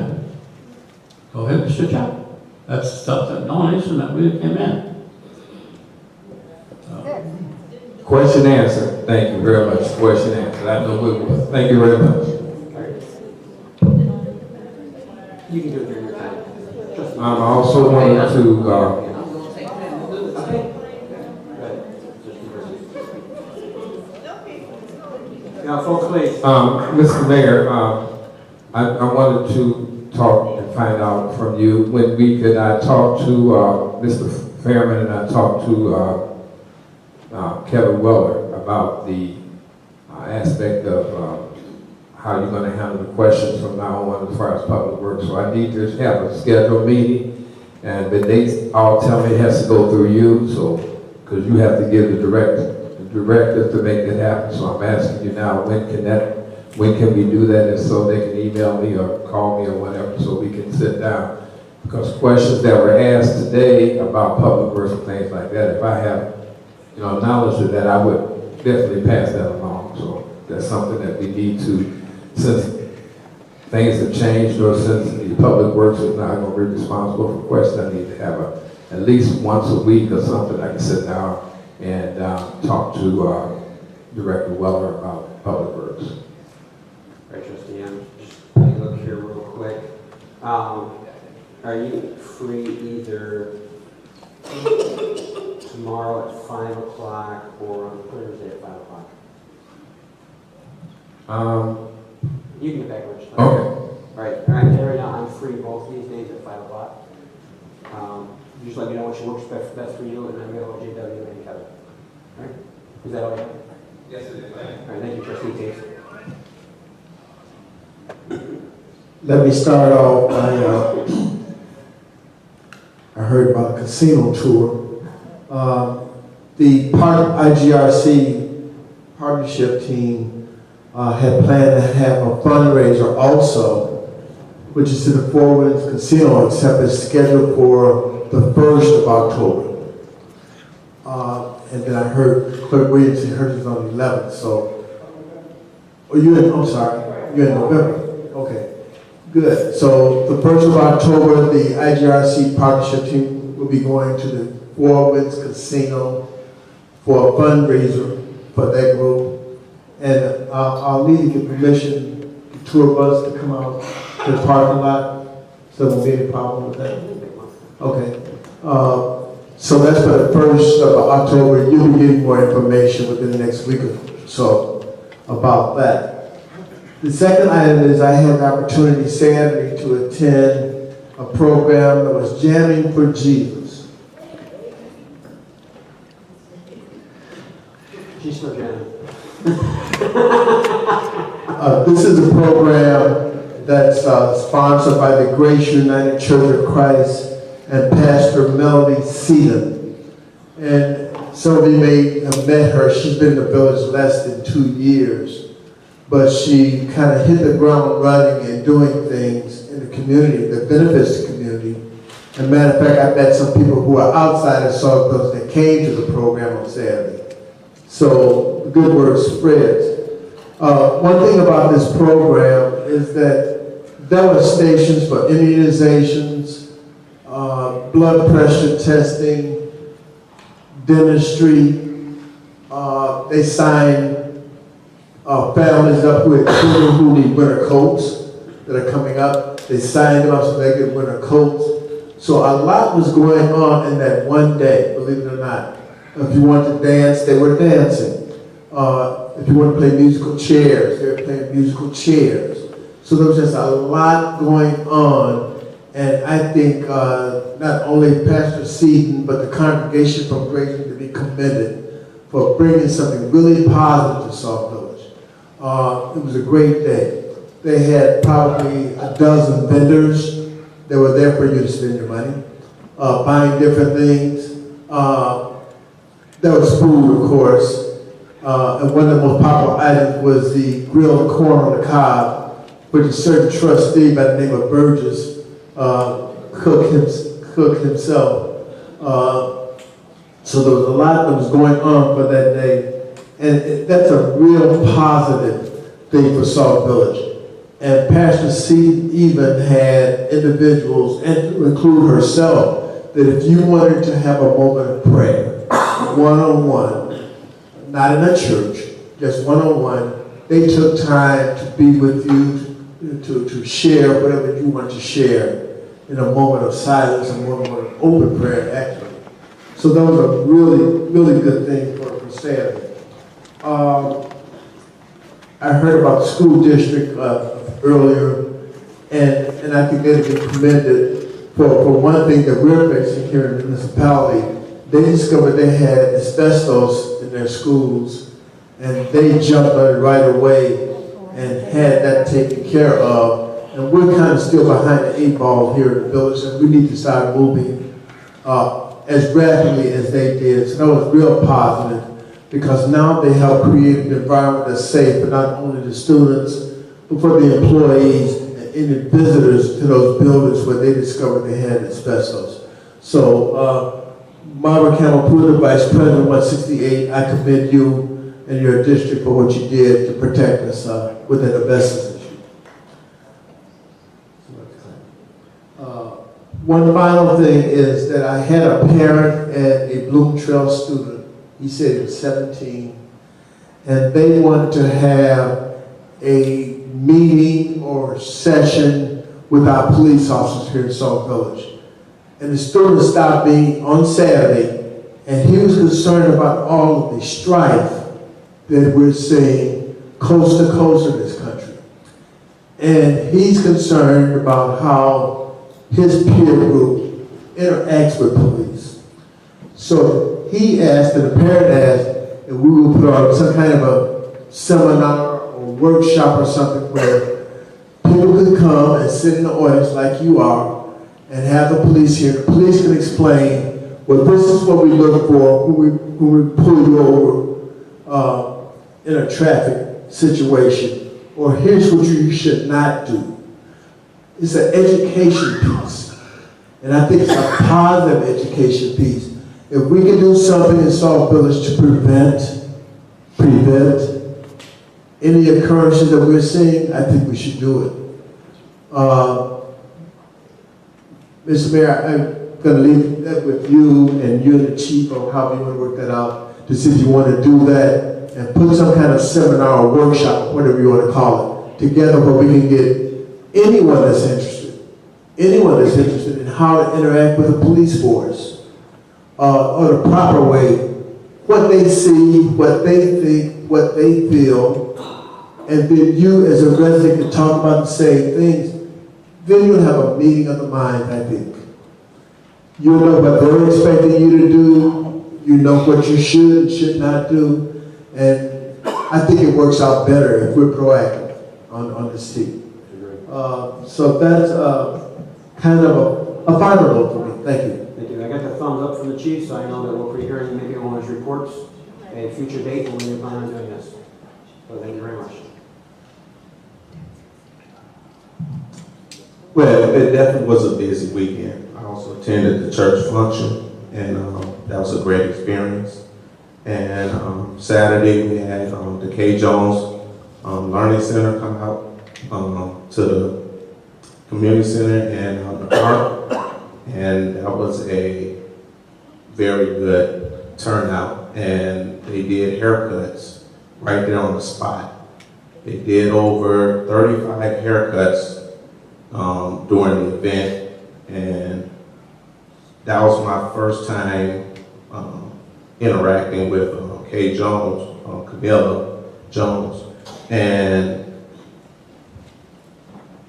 Go ahead, Mr. Chuck. That's stuff that donation that we came in. Question answered. Thank you very much. Question answered. I know it was. Thank you very much. You can do it during your time. I'm also wanting to, Now, folks, please. Mr. Mayor, I wanted to talk and find out from you when we could, I talked to Mr. Fairman and I talked to Kevin Weller about the aspect of how you're going to handle the questions from now on as far as public works. So I need to have a scheduled meeting, but they all tell me it has to go through you, so because you have to give the directive to make it happen. So I'm asking you now, when can that when can we do that? And so they can email me or call me or whatever, so we can sit down. Because questions that were asked today about public works and things like that, if I have, knowledge of that, I would definitely pass that along. So that's something that we need to, since things have changed, or since the public works is not going to be responsible for questions, I need to have at least once a week or something I can sit down and talk to Director Weller about public works. Right, Trustee, I'm just going to look here real quick. Are you free either tomorrow at 5 o'clock or on Thursday at 5 o'clock? You can get back to Rich. Okay. Right now I'm free both these days at 5 o'clock. Just let me know what works best for you, and I'm available at JW and Kevin. All right? Is that all right? Yes, it is. All right, thank you, Trustee Tate. Let me start off by, I heard about a casino tour. The IGRC partnership team had planned to have a fundraiser also, which is to the Four Winds Casino, except it's scheduled for the 1st of October. And then I heard Clerk Williams, hers is on the 11th, so, you're in November. Okay, good. So the 1st of October, the IGRC partnership team will be going to the Four Winds Casino for a fundraiser for that group. And I'll need to get permission, the tour bus to come out to the parking lot, so there won't be any problem with that. Okay. So that's for the 1st of October. You'll be getting more information within the next week or so about that. The second item is I had the opportunity Saturday to attend a program that was Jamming for Jesus. She's still jamming. This is a program that's sponsored by the Grace United Church of Christ and Pastor Melody Seaton. And some of you may have met her. She's been in the village less than 2 years, but she kind of hit the ground running and doing things in the community that benefits the community. As a matter of fact, I met some people who are outside of Sauk that came to the program on Saturday. So the good word spreads. One thing about this program is that demonstrations for immunizations, blood pressure testing, dentistry, they sign families up with children who need winter coats that are coming up. They sign them up so they get winter coats. So a lot was going on in that one day, believe it or not. If you want to dance, they were dancing. If you want to play musical chairs, they were playing musical chairs. So there was just a lot going on. And I think not only Pastor Seaton, but the congregation from Grace to be commended for bringing something really positive to Sauk Village. It was a great day. They had probably a dozen vendors that were there for you to spend your money, buying different things. There was food, of course. And one of the most popular items was the grilled corn on the cob, which a certain trustee by the name of Burgess cook himself. So there was a lot that was going on for that day. And that's a real positive thing for Sauk Village. And Pastor C even had individuals, and to include herself, that if you wanted to have a moment of prayer, one-on-one, not in a church, just one-on-one, they took time to be with you, to share whatever you want to share in a moment of silence, a moment of open prayer, actually. So that was a really, really good thing for Saturday. I heard about the school district earlier, and I think they've been commended for one thing that we're facing here in the municipality. They discovered they had asbestos in their schools, and they jumped on it right away and had that taken care of. And we're kind of still behind the 8 ball here in the village, and we need to start moving as rapidly as they did. So that was real positive. because now they help create an environment that's safe for not only the students, but for the employees and any visitors to those buildings where they discovered they had asbestos. So, Margaret Campbell Pruitt, Vice President 168, I commend you and your district for what you did to protect us with that asbestos issue. One final thing is that I had a parent and a Bloom Trail student, he said he was 17, and they wanted to have a meeting or session with our police officers here in Sauk Village. And the student stopped me on Saturday, and he was concerned about all of the strife that we're seeing coast to coast in this country. And he's concerned about how his peer group interacts with police. So he asked, and the parent asked, and we will put on some kind of a seminar or workshop or something where people can come and sit in the audience like you are and have the police here. The police can explain, well, this is what we look for when we pull you over in a traffic situation, or here's what you should not do. It's an education piece, and I think it's a positive education piece. If we can do something in Sauk Village to prevent any occurrences that we're seeing, I think we should do it. Mr. Mayor, I'm going to leave that with you and the chief on how we want to work that out to see if you want to do that and put some kind of seminar or workshop, whatever you want to call it, together where we can get anyone that's interested in how to interact with the police force or the proper way, what they see, what they think, what they feel, and then you as a resident can talk about the same things. Then you'll have a meeting of the minds, I think. You'll know what they're expecting you to do. You know what you should and should not do. And I think it works out better if we're proactive on this team. So that's kind of a final note for me. Thank you. Thank you. I got the thumbs up from the chief, so I know that we'll be hearing maybe on his reports at a future date when we plan on doing this. So thank you very much. Well, it definitely was a busy weekend. I also attended the church function, and that was a great experience. And Saturday we had the K. Jones Learning Center come out to the community center and the park, and that was a very good turnout. And they did haircuts right there on the spot. They did over 35 haircuts during the event, and that was my first time interacting with Kay Jones, Camilla Jones, and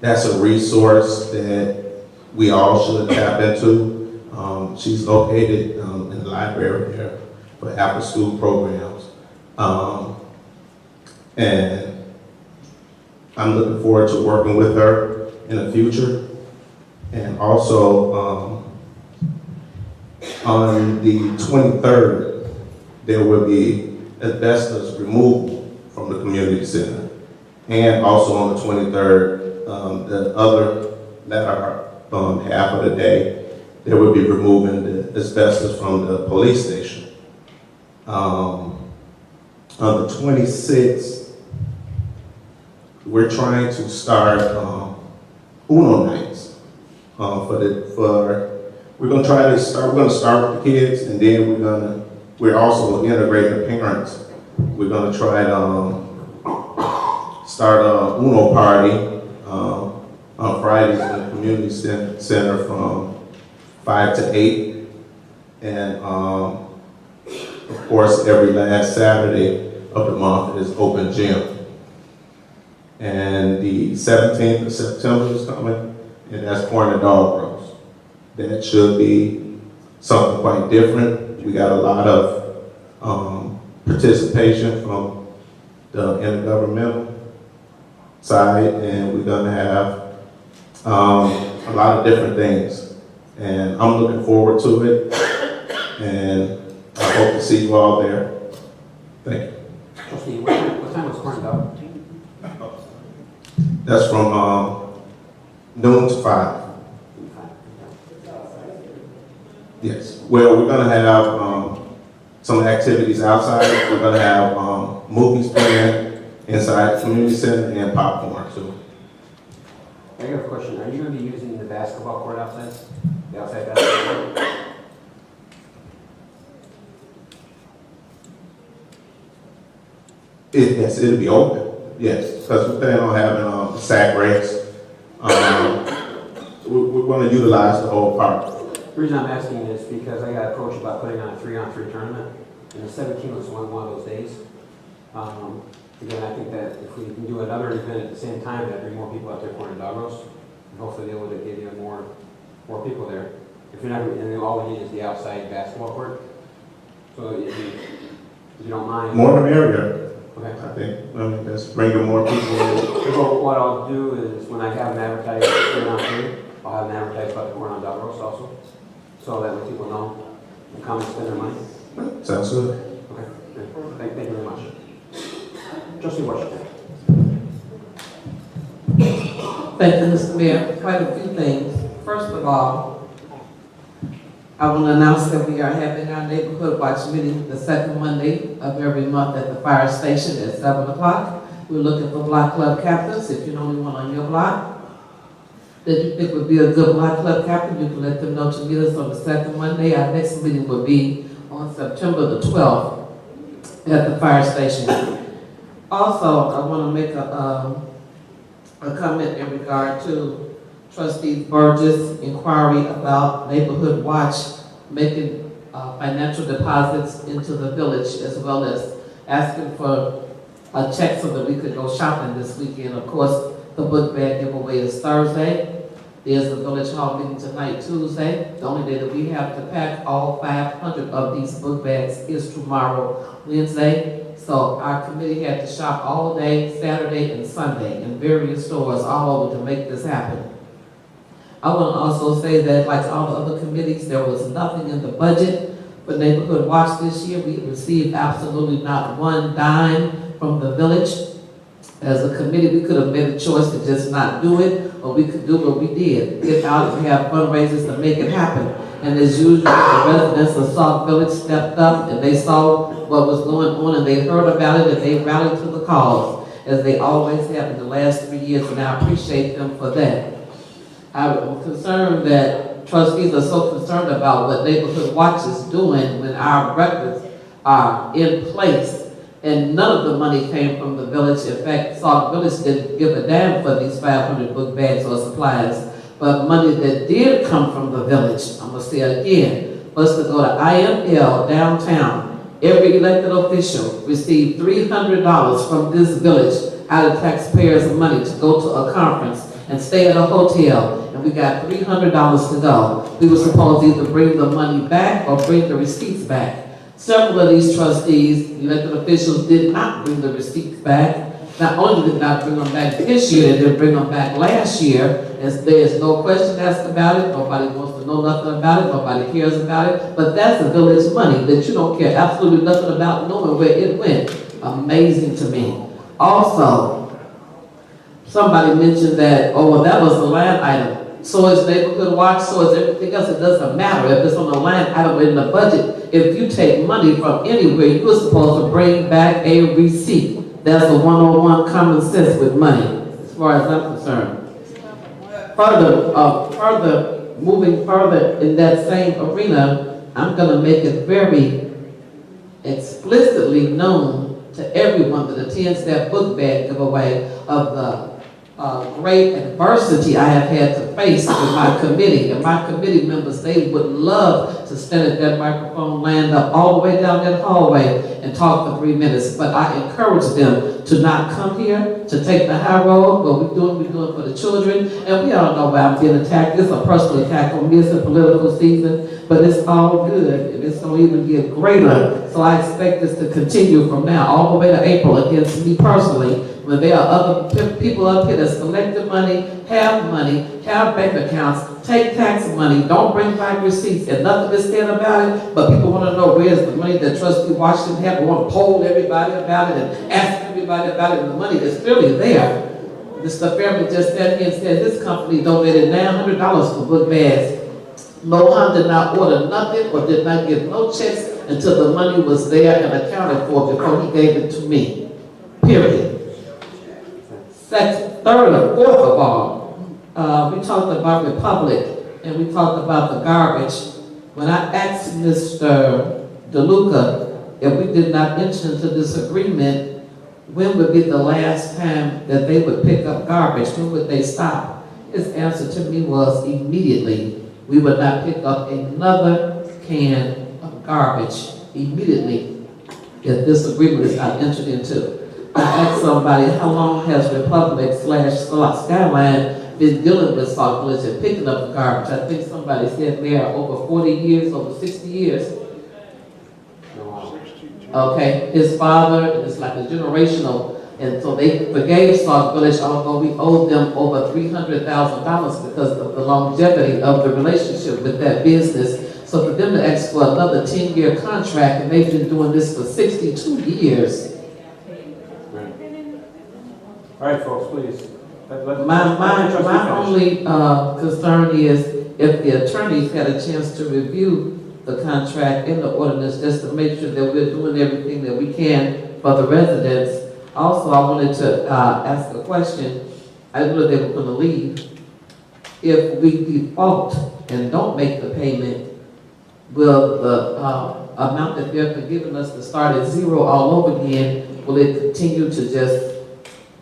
that's a resource that we all should tap into. She's located in the library there for after school programs, and I'm looking forward to working with her in the future. And also on the 23rd, there will be asbestos removal from the community center. And also on the 23rd, the other latter half of the day, they will be removing the asbestos from the police station. On the 26th, we're trying to start Uno nights. We're gonna start with the kids, and then we're also integrating the parents. We're gonna try to start a Uno party on Fridays in the community center from 5 to 8, and of course every last Saturday of the month is open gym. And the 17th of September is coming, and that's Corn and Dog Roast. That should be something quite different. We got a lot of participation from the intergovernmental side, and we're gonna have a lot of different things. And I'm looking forward to it, and I hope to see you all there. Thank you. Trustee, what time was corn dog? That's from noon to 5. Yes. Well, we're gonna have some activities outside. We're gonna have movies playing inside the community center and popcorn too. I got a question. Are you going to be using the basketball court outside? The outside basketball court? Yes, it'll be open. Yes, because we're planning on having sack race. We're going to utilize the whole park. The reason I'm asking is because I got approached about putting on a 3-on-3 tournament, and the 17th was one of those days. Again, I think that if we can do another event at the same time, that'd bring more people out there for the dog roast, and hopefully they would give you more people there. If you're not, and then all we need is the outside basketball court. So if you don't mind. More the merrier. Okay. I think, that's bringing more people in. So what I'll do is, when I have them advertised 3-on-3, I'll have them advertised about the corn on dog roast also, so that way people know and come and spend their money. Sounds good. Okay, good. Thank you very much. Trustee Washington. Thank you, Mr. Mayor. Quite a few things. First of all, I want to announce that we are having our neighborhood watch meeting the second Monday of every month at the fire station at 7 o'clock. We're looking for block club captains. If you know anyone on your block that you think would be a good block club captain, you can let them know to meet us on the second Monday. Our next meeting will be on September the 12th at the fire station. Also, I want to make a comment in regard to Trustee Burgess' inquiry about Neighborhood Watch making financial deposits into the village, as well as asking for a check so that we could go shopping this weekend. Of course, the book bag giveaway is Thursday. There's the village hall meeting tonight, Tuesday. The only day that we have to pack all 500 of these book bags is tomorrow, Wednesday. So our committee had to shop all day, Saturday and Sunday, in various stores all over to make this happen. I want to also say that, like all the other committees, there was nothing in the budget for Neighborhood Watch this year. We received absolutely not one dime from the village. As a committee, we could have made a choice to just not do it, or we could do what we did, get out and have fundraisers to make it happen. And as usual, the residents of Sauk Village stepped up and they saw what was going on and they heard about it and they rallied to the cause, as they always have in the last 3 years, and I appreciate them for that. I'm concerned that trustees are so concerned about what Neighborhood Watch is doing when our records are in place, and none of the money came from the village. In fact, Sauk Village didn't give a damn for these 500 book bags or supplies, but money that did come from the village, I'm gonna say it again, was to go to IML downtown. Every elected official received $300 from this village out of taxpayers' money to go to a conference and stay at a hotel, and we got $300 to go. We were supposed to either bring the money back or bring the receipts back. Several of these trustees, elected officials, did not bring the receipts back. Not only did not bring them back this year, they didn't bring them back last year, as there's no question asked about it, nobody wants to know nothing about it, nobody cares about it, but that's the village money that you don't care absolutely nothing about knowing where it went. Amazing to me. Also, somebody mentioned that, oh, well, that was a line item. So is Neighborhood Watch, so is everything else. It doesn't matter if it's on a line item in the budget. If you take money from anywhere, you're supposed to bring back a receipt. That's a 101 common sense with money, as far as I'm concerned. Moving further in that same arena, I'm going to make it very explicitly known to everyone that attends that book bag giveaway of the great adversity I have had to face with my committee. And my committee members, they would love to stand at that microphone, land up all the way down that hallway and talk for 3 minutes. But I encourage them to not come here, to take the high road. What we're doing for the children. And we all know why I'm being attacked. It's a personal attack on me. It's a political season. But it's all good. And it's going to even get greater. So I expect this to continue from now all the way to April against me personally. When there are other people up here that's collecting money, have bank accounts, take tax money, don't bring back receipts, and nothing is said about it, but people want to know where's the money that trustee Washington had. We want to poll everybody about it and ask everybody about it, and the money is clearly there. Mr. Fairman just sat here and said his company donated $900 for book bags. Mohan did not order nothing or did not give no checks until the money was there and accounted for before he gave it to me. Period. Third or fourth of all, we talked about Republic and we talked about the garbage. When I asked Mr. DeLuca if we did not enter into this agreement, when would be the last time that they would pick up garbage? When would they stop? His answer to me was immediately. We would not pick up another can of garbage immediately if this agreement is not entered into. I asked somebody, how long has Republic / Skyline been dealing with Sauk Village and picking up the garbage? I think somebody said they are over 40 years, over 60 years. Okay, his father, it's like a generational, and so they forgave Sauk Village, although we owed them over $300,000 because of the longevity of the relationship with that business. So for them to ask for another 10-year contract, and they've been doing this for 62 years. All right, folks, please. My only concern is if the attorneys had a chance to review the contract and the ordinance, just to make sure that we're doing everything that we can for the residents. Also, I wanted to ask a question. I knew they were going to leave. If we default and don't make the payment, will the amount that they're forgiving us to start at zero all over again, will it continue to just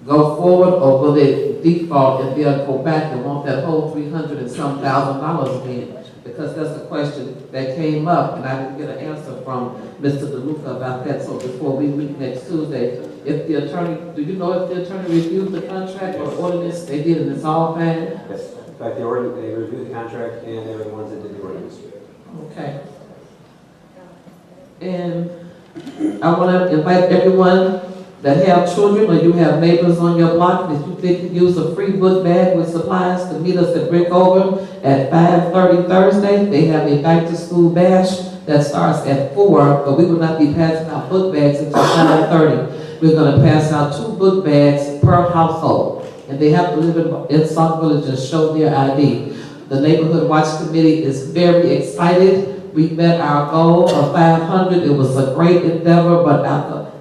go forward, or will it default and they'll go back and want that whole $300 and some thousand again? Because that's a question that came up, and I didn't get an answer from Mr. DeLuca about that. So before we meet next Tuesday, if the attorney, do you know if the attorney reviewed the contract or ordinance? They did, and it's all fine? Yes. In fact, they reviewed the contract, and they were the ones that did the ordinance. Okay. And I want to invite everyone that have children or you have neighbors on your block that you think could use a free book bag with supplies to meet us at Brickover at 5:30 Thursday. They have a back to school bash that starts at 4, but we will not be passing out book bags until 5:30. We're going to pass out 2 book bags per household, and they have to live in Sauk Village and show their ID. The Neighborhood Watch Committee is very excited. We met our goal of 500. It was a great endeavor, but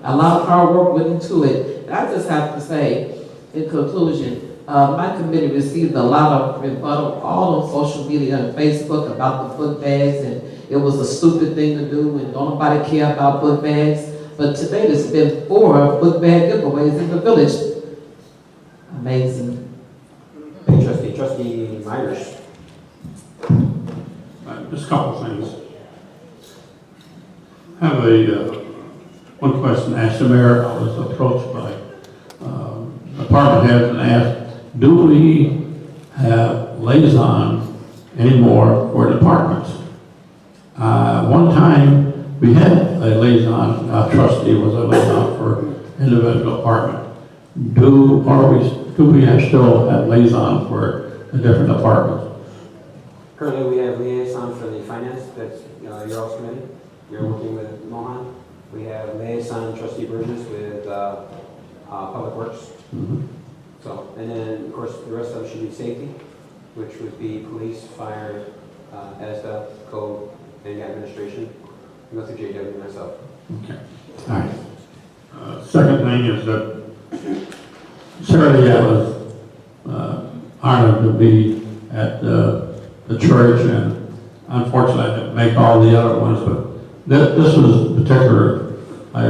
a lot of hard work went into it. And I just have to say, in conclusion, my committee received a lot of rebuttal all on social media and Facebook about the book bags, and it was a stupid thing to do, and don't nobody care about book bags. But today there's been 4 book bag giveaways in the village. Amazing. Hey, Trustee Myers. Just a couple of things. I have one question. Asked the mayor. I was approached by department heads and asked, do we have liaison anymore for departments? One time we had a liaison, trustee was a liaison for individual department. Do we still have liaison for the different departments? Currently, we have liaison for the finance, that's your all's committee. You're working with Mohan. We have liaison trustee Burgess with Public Works. Mm-hmm. So, and then of course the rest of it should be safety, which would be police, fire, ASDA, code, and administration. Go through JW and myself. Okay. All right. Second thing is that Saturday I was honored to be at the church, and unfortunately I didn't make all the other ones, but this was particular. I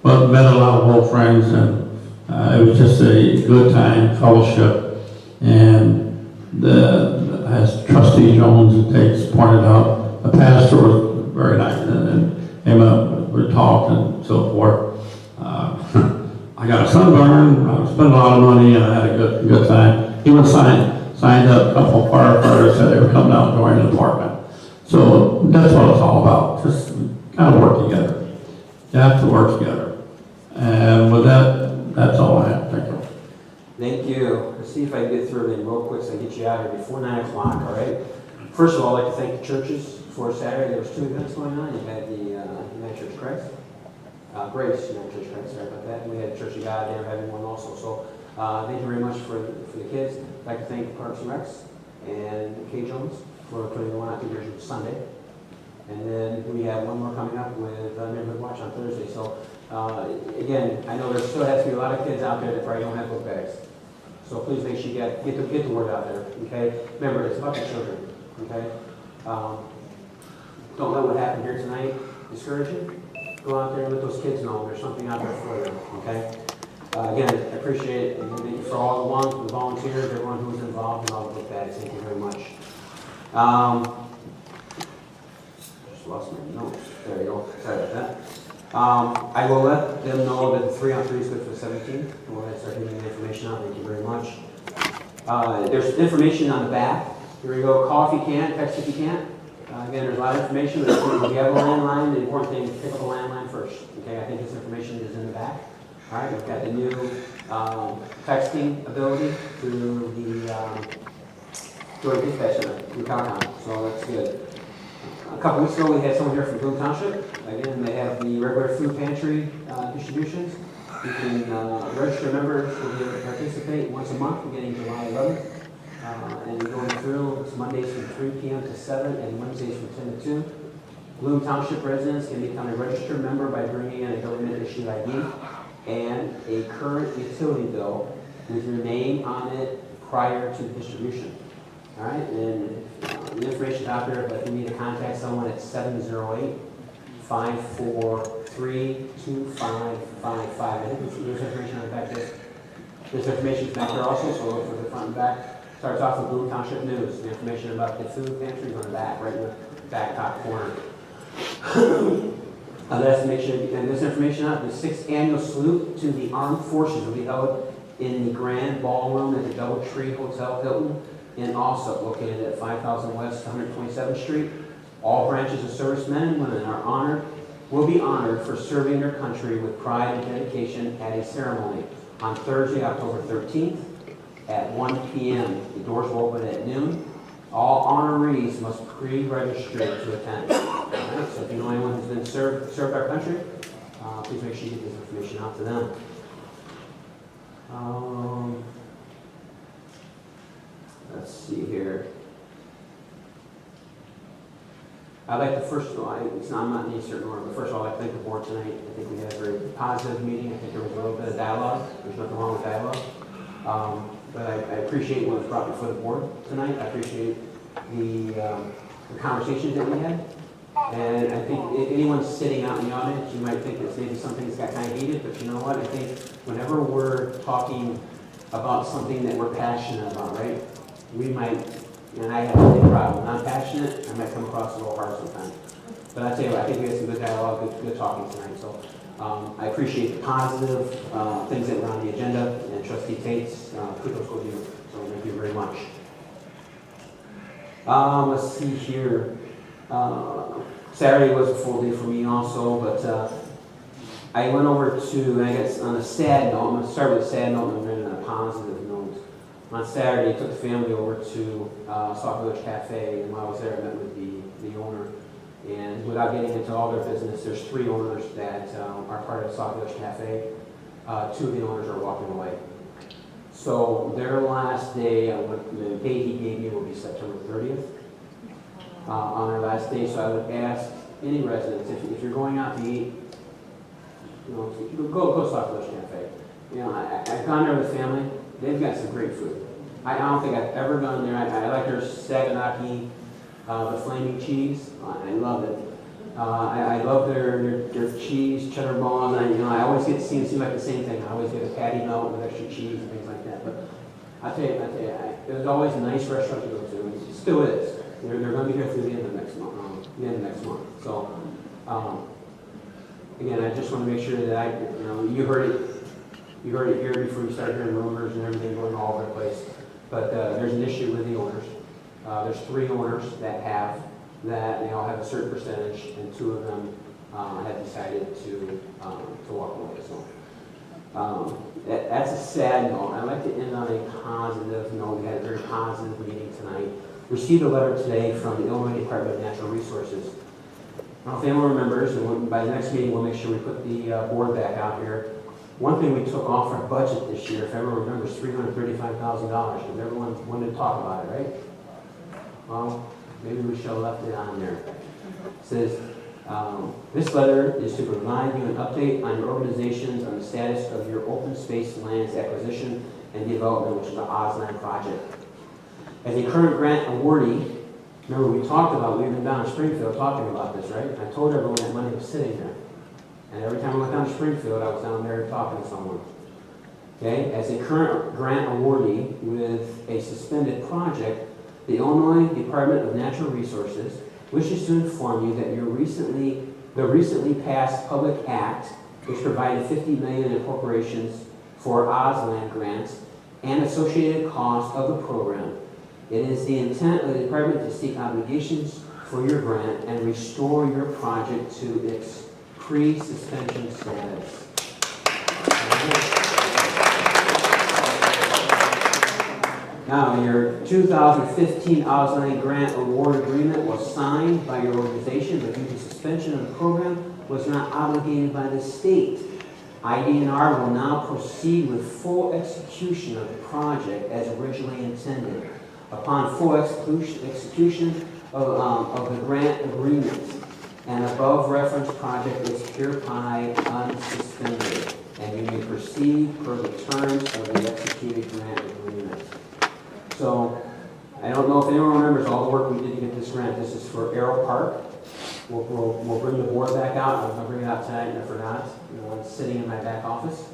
met a lot of old friends, and it was just a good time, fellowship, and as Trustee Jones pointed out, the pastor was very nice, and came up, we talked and so forth. I got a sunburn, I spent a lot of money, and I had a good time. Even signed up a couple of firefighters, said they were coming out and joining the department. So that's what it's all about, just kind of work together. You have to work together. And with that, that's all I have. Thank you. Thank you. Let's see if I can get through them real quick so I can get you out here before 9 o'clock, all First of all, I'd like to thank the churches for Saturday. There was 2 events going on. You had the United Church of Christ, Grace United Church of Christ, sorry about that. We had Church of God there having one also. So thank you very much for the kids. I'd like to thank Parks and Recs and Kay Jones for putting the one out here Sunday. And then we have one more coming up with Neighborhood Watch on Thursday. So again, I know there still has to be a lot of kids out there that probably don't have book bags. So please make sure you get the word out there, okay? Remember, it's about the children, okay? Don't let what happened here tonight discourage you. Go out there and let those kids know there's something out there for them, okay? Again, I appreciate it for all the volunteers, everyone who was involved in all the book bags. Thank you very much. Just lost my notes. There you go. Sorry about that. I will let them know that the 3-on-3 is good for the 17th. We'll start giving the information out. Thank you very much. There's information on the back. Here we go. Call if you can, text if you can't. Again, there's a lot of information, but if you have a landline, the important thing is pick up a landline first. Okay, I think this information is in the back. All right, we've got the new texting ability through the Joint Dispatch Center, through CalCom, so that's good. A couple weeks ago, we had someone here from Bloom Township. Again, they have the regular food pantry distributions. You can register members will be able to participate once a month, beginning July 11th. And going through, it's Mondays from 3 p.m. to 7 and Wednesdays from 10 to 2. Bloom Township residents can become a registered member by bringing in a government-issued ID and a current utility bill with your name on it prior to distribution. All right, and the information is out there, but if you need to contact someone at 708-543-2555. I think there's information on the back there. There's information back there also, so look for the front and back. Starts off with Bloom Township News. The information about the food pantry is on the back, right in the back top corner. That's to make sure, and this information out, the 6th annual salute to the armed forces will be held in the Grand Ballroom at the Doubletree Hotel Hilton in Sauk, located at 5000 West 127th Street. All branches of servicemen and women will be honored for serving their country with pride and dedication at a ceremony on Thursday, October 13th at 1 p.m. The doors will open at noon. All honorees must pre-register to attend. All right, so if you know anyone who's been served our country, please make sure you get this information out to them. Let's see here. I'd like to first of all, I'm not in any certain order, but first of all, I'd like to thank the board tonight. I think we had a very positive meeting. I think there was a little bit of dialogue. There's nothing wrong with dialogue. But I appreciate what was brought before the board tonight. I appreciate the conversations that we had. And I think if anyone's sitting out in the audience, you might think that maybe something's got kind of heated, but you know what? I think whenever we're talking about something that we're passionate about, right? We might, and I have a big problem. When I'm passionate, I might come across a little hard sometimes. But I tell you what, I think we had some good dialogue, good talking tonight. So I appreciate the positive things that were on the agenda, and Trustee Tate's kudos go to you. So thank you very much. Let's see here. Saturday was a full day for me also, but I went over to, I guess on a sad note, I'm going to start with a sad note and then a positive note. On Saturday, I took the family over to Sauk Village Cafe, and while I was there, I met with the owner. And without getting into all their business, there's 3 owners that are part of Sauk Village Cafe. 2 of the owners are walking away. So their last day, the date he gave me will be September 30th. On their last day, so I would ask any residents, if you're going out to eat, you know, go to Sauk Village Cafe. You know, I've gone there with family. They've got some great food. I don't think I've ever gone there. I like their Saganaki, the flaming cheese. I love it. I love their cheese, cheddar balls. I always get to see them seem like the same thing. I always get a patty melt with extra cheese and things like that. But I tell you, it was always a nice restaurant to go to, and it still is. They're going to be here through the end of next month. So, again, I just want to make sure that you heard it here before you started hearing rumors and everything going all over the place. But there's an issue with the owners. There's 3 owners that have that. They all have a certain percentage, and 2 of them have decided to walk away. So that's a sad note. I'd like to end on a positive note. We had a very positive meeting tonight. received a letter today from the Illinois Department of Natural Resources. I don't know if anyone remembers, and by the next meeting, we'll make sure we put the board back out here. One thing we took off our budget this year, if everyone remembers, $335,000, because everyone wanted to talk about it, right? Well, maybe we should have left it on there. It says, this letter is to provide you an update on your organizations on the status of your open space lands acquisition and development, which is the Ozland project. As a current grant awardee, remember we talked about, we've been down in Springfield talking about this, right? I told everyone that money was sitting there. And every time I went down to Springfield, I was down there talking to someone. Okay, as a current grant awardee with a suspended project, the Illinois Department of Natural Resources wishes to inform you that the recently passed Public Act, which provided $50 million in appropriations for Ozland grants and associated costs of the program. It is the intent of the department to seek obligations for your grant and restore your project to its pre-suspension status. Now, your 2015 Ozland Grant Award Agreement was signed by your organization, but due to suspension of the program, was not obligated by the state. IDNR will now proceed with full execution of the project as originally intended. Upon full execution of the grant agreement, an above referenced project is hereby unsuspended, and you may proceed per the terms of the executed grant agreement. So, I don't know if anyone remembers all the work we did to get this grant. This is for Arrow Park. We'll bring the board back out. I'm going to bring it out tonight, and I forgot. It's sitting in my back office.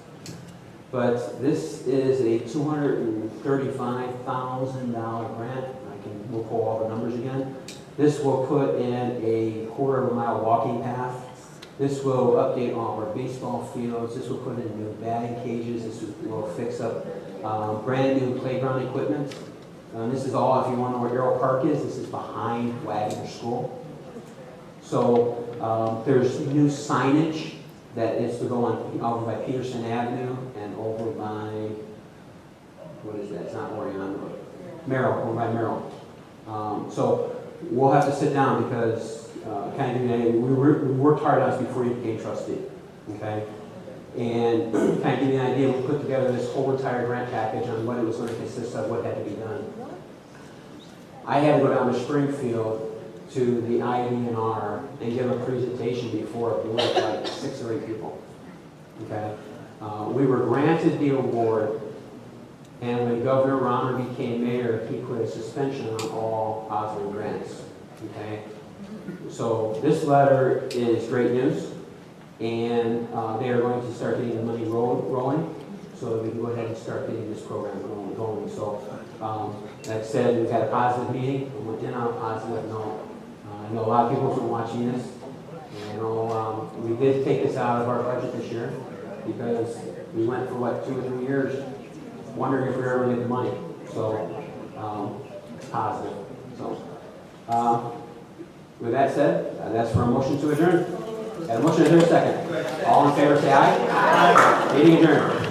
But this is a $235,000 grant. We'll pull all the numbers again. This will put in a quarter-of-a-mile walking path. This will update all of our baseball fields. This will put in new batting cages. This will fix up brand new playground equipment. This is all, if you want to know where Arrow Park is, this is behind Wagner School. So there's new signage that is to go on over by Peterson Avenue and over by, what is that? It's not Orion, but Merrill, over by Merrill. So we'll have to sit down because kind of give you an idea, we worked hard on this before you became trustee, okay? And kind of give you an idea, we put together this whole entire grant package on what it was going to consist of, what had to be done. I had to go down to Springfield to the IDNR and give a presentation before a board of like 6 or 8 people, okay? We were granted the award, and when Governor Rahner became mayor, he put a suspension on all Ozland grants, okay? So this letter is great news, and they are going to start getting the money rolling so that we can go ahead and start getting this program going. So, like I said, we've had a positive meeting. We went in on a positive note. I know a lot of people have been watching this. And, we did take this out of our budget this year because we went for, 2 or 3 years wondering if we were ever going to get the money. So, it's positive. So, with that said, that's for a motion to adjourn. And a motion is there a second? All in favor say aye. Aye. Meeting adjourned.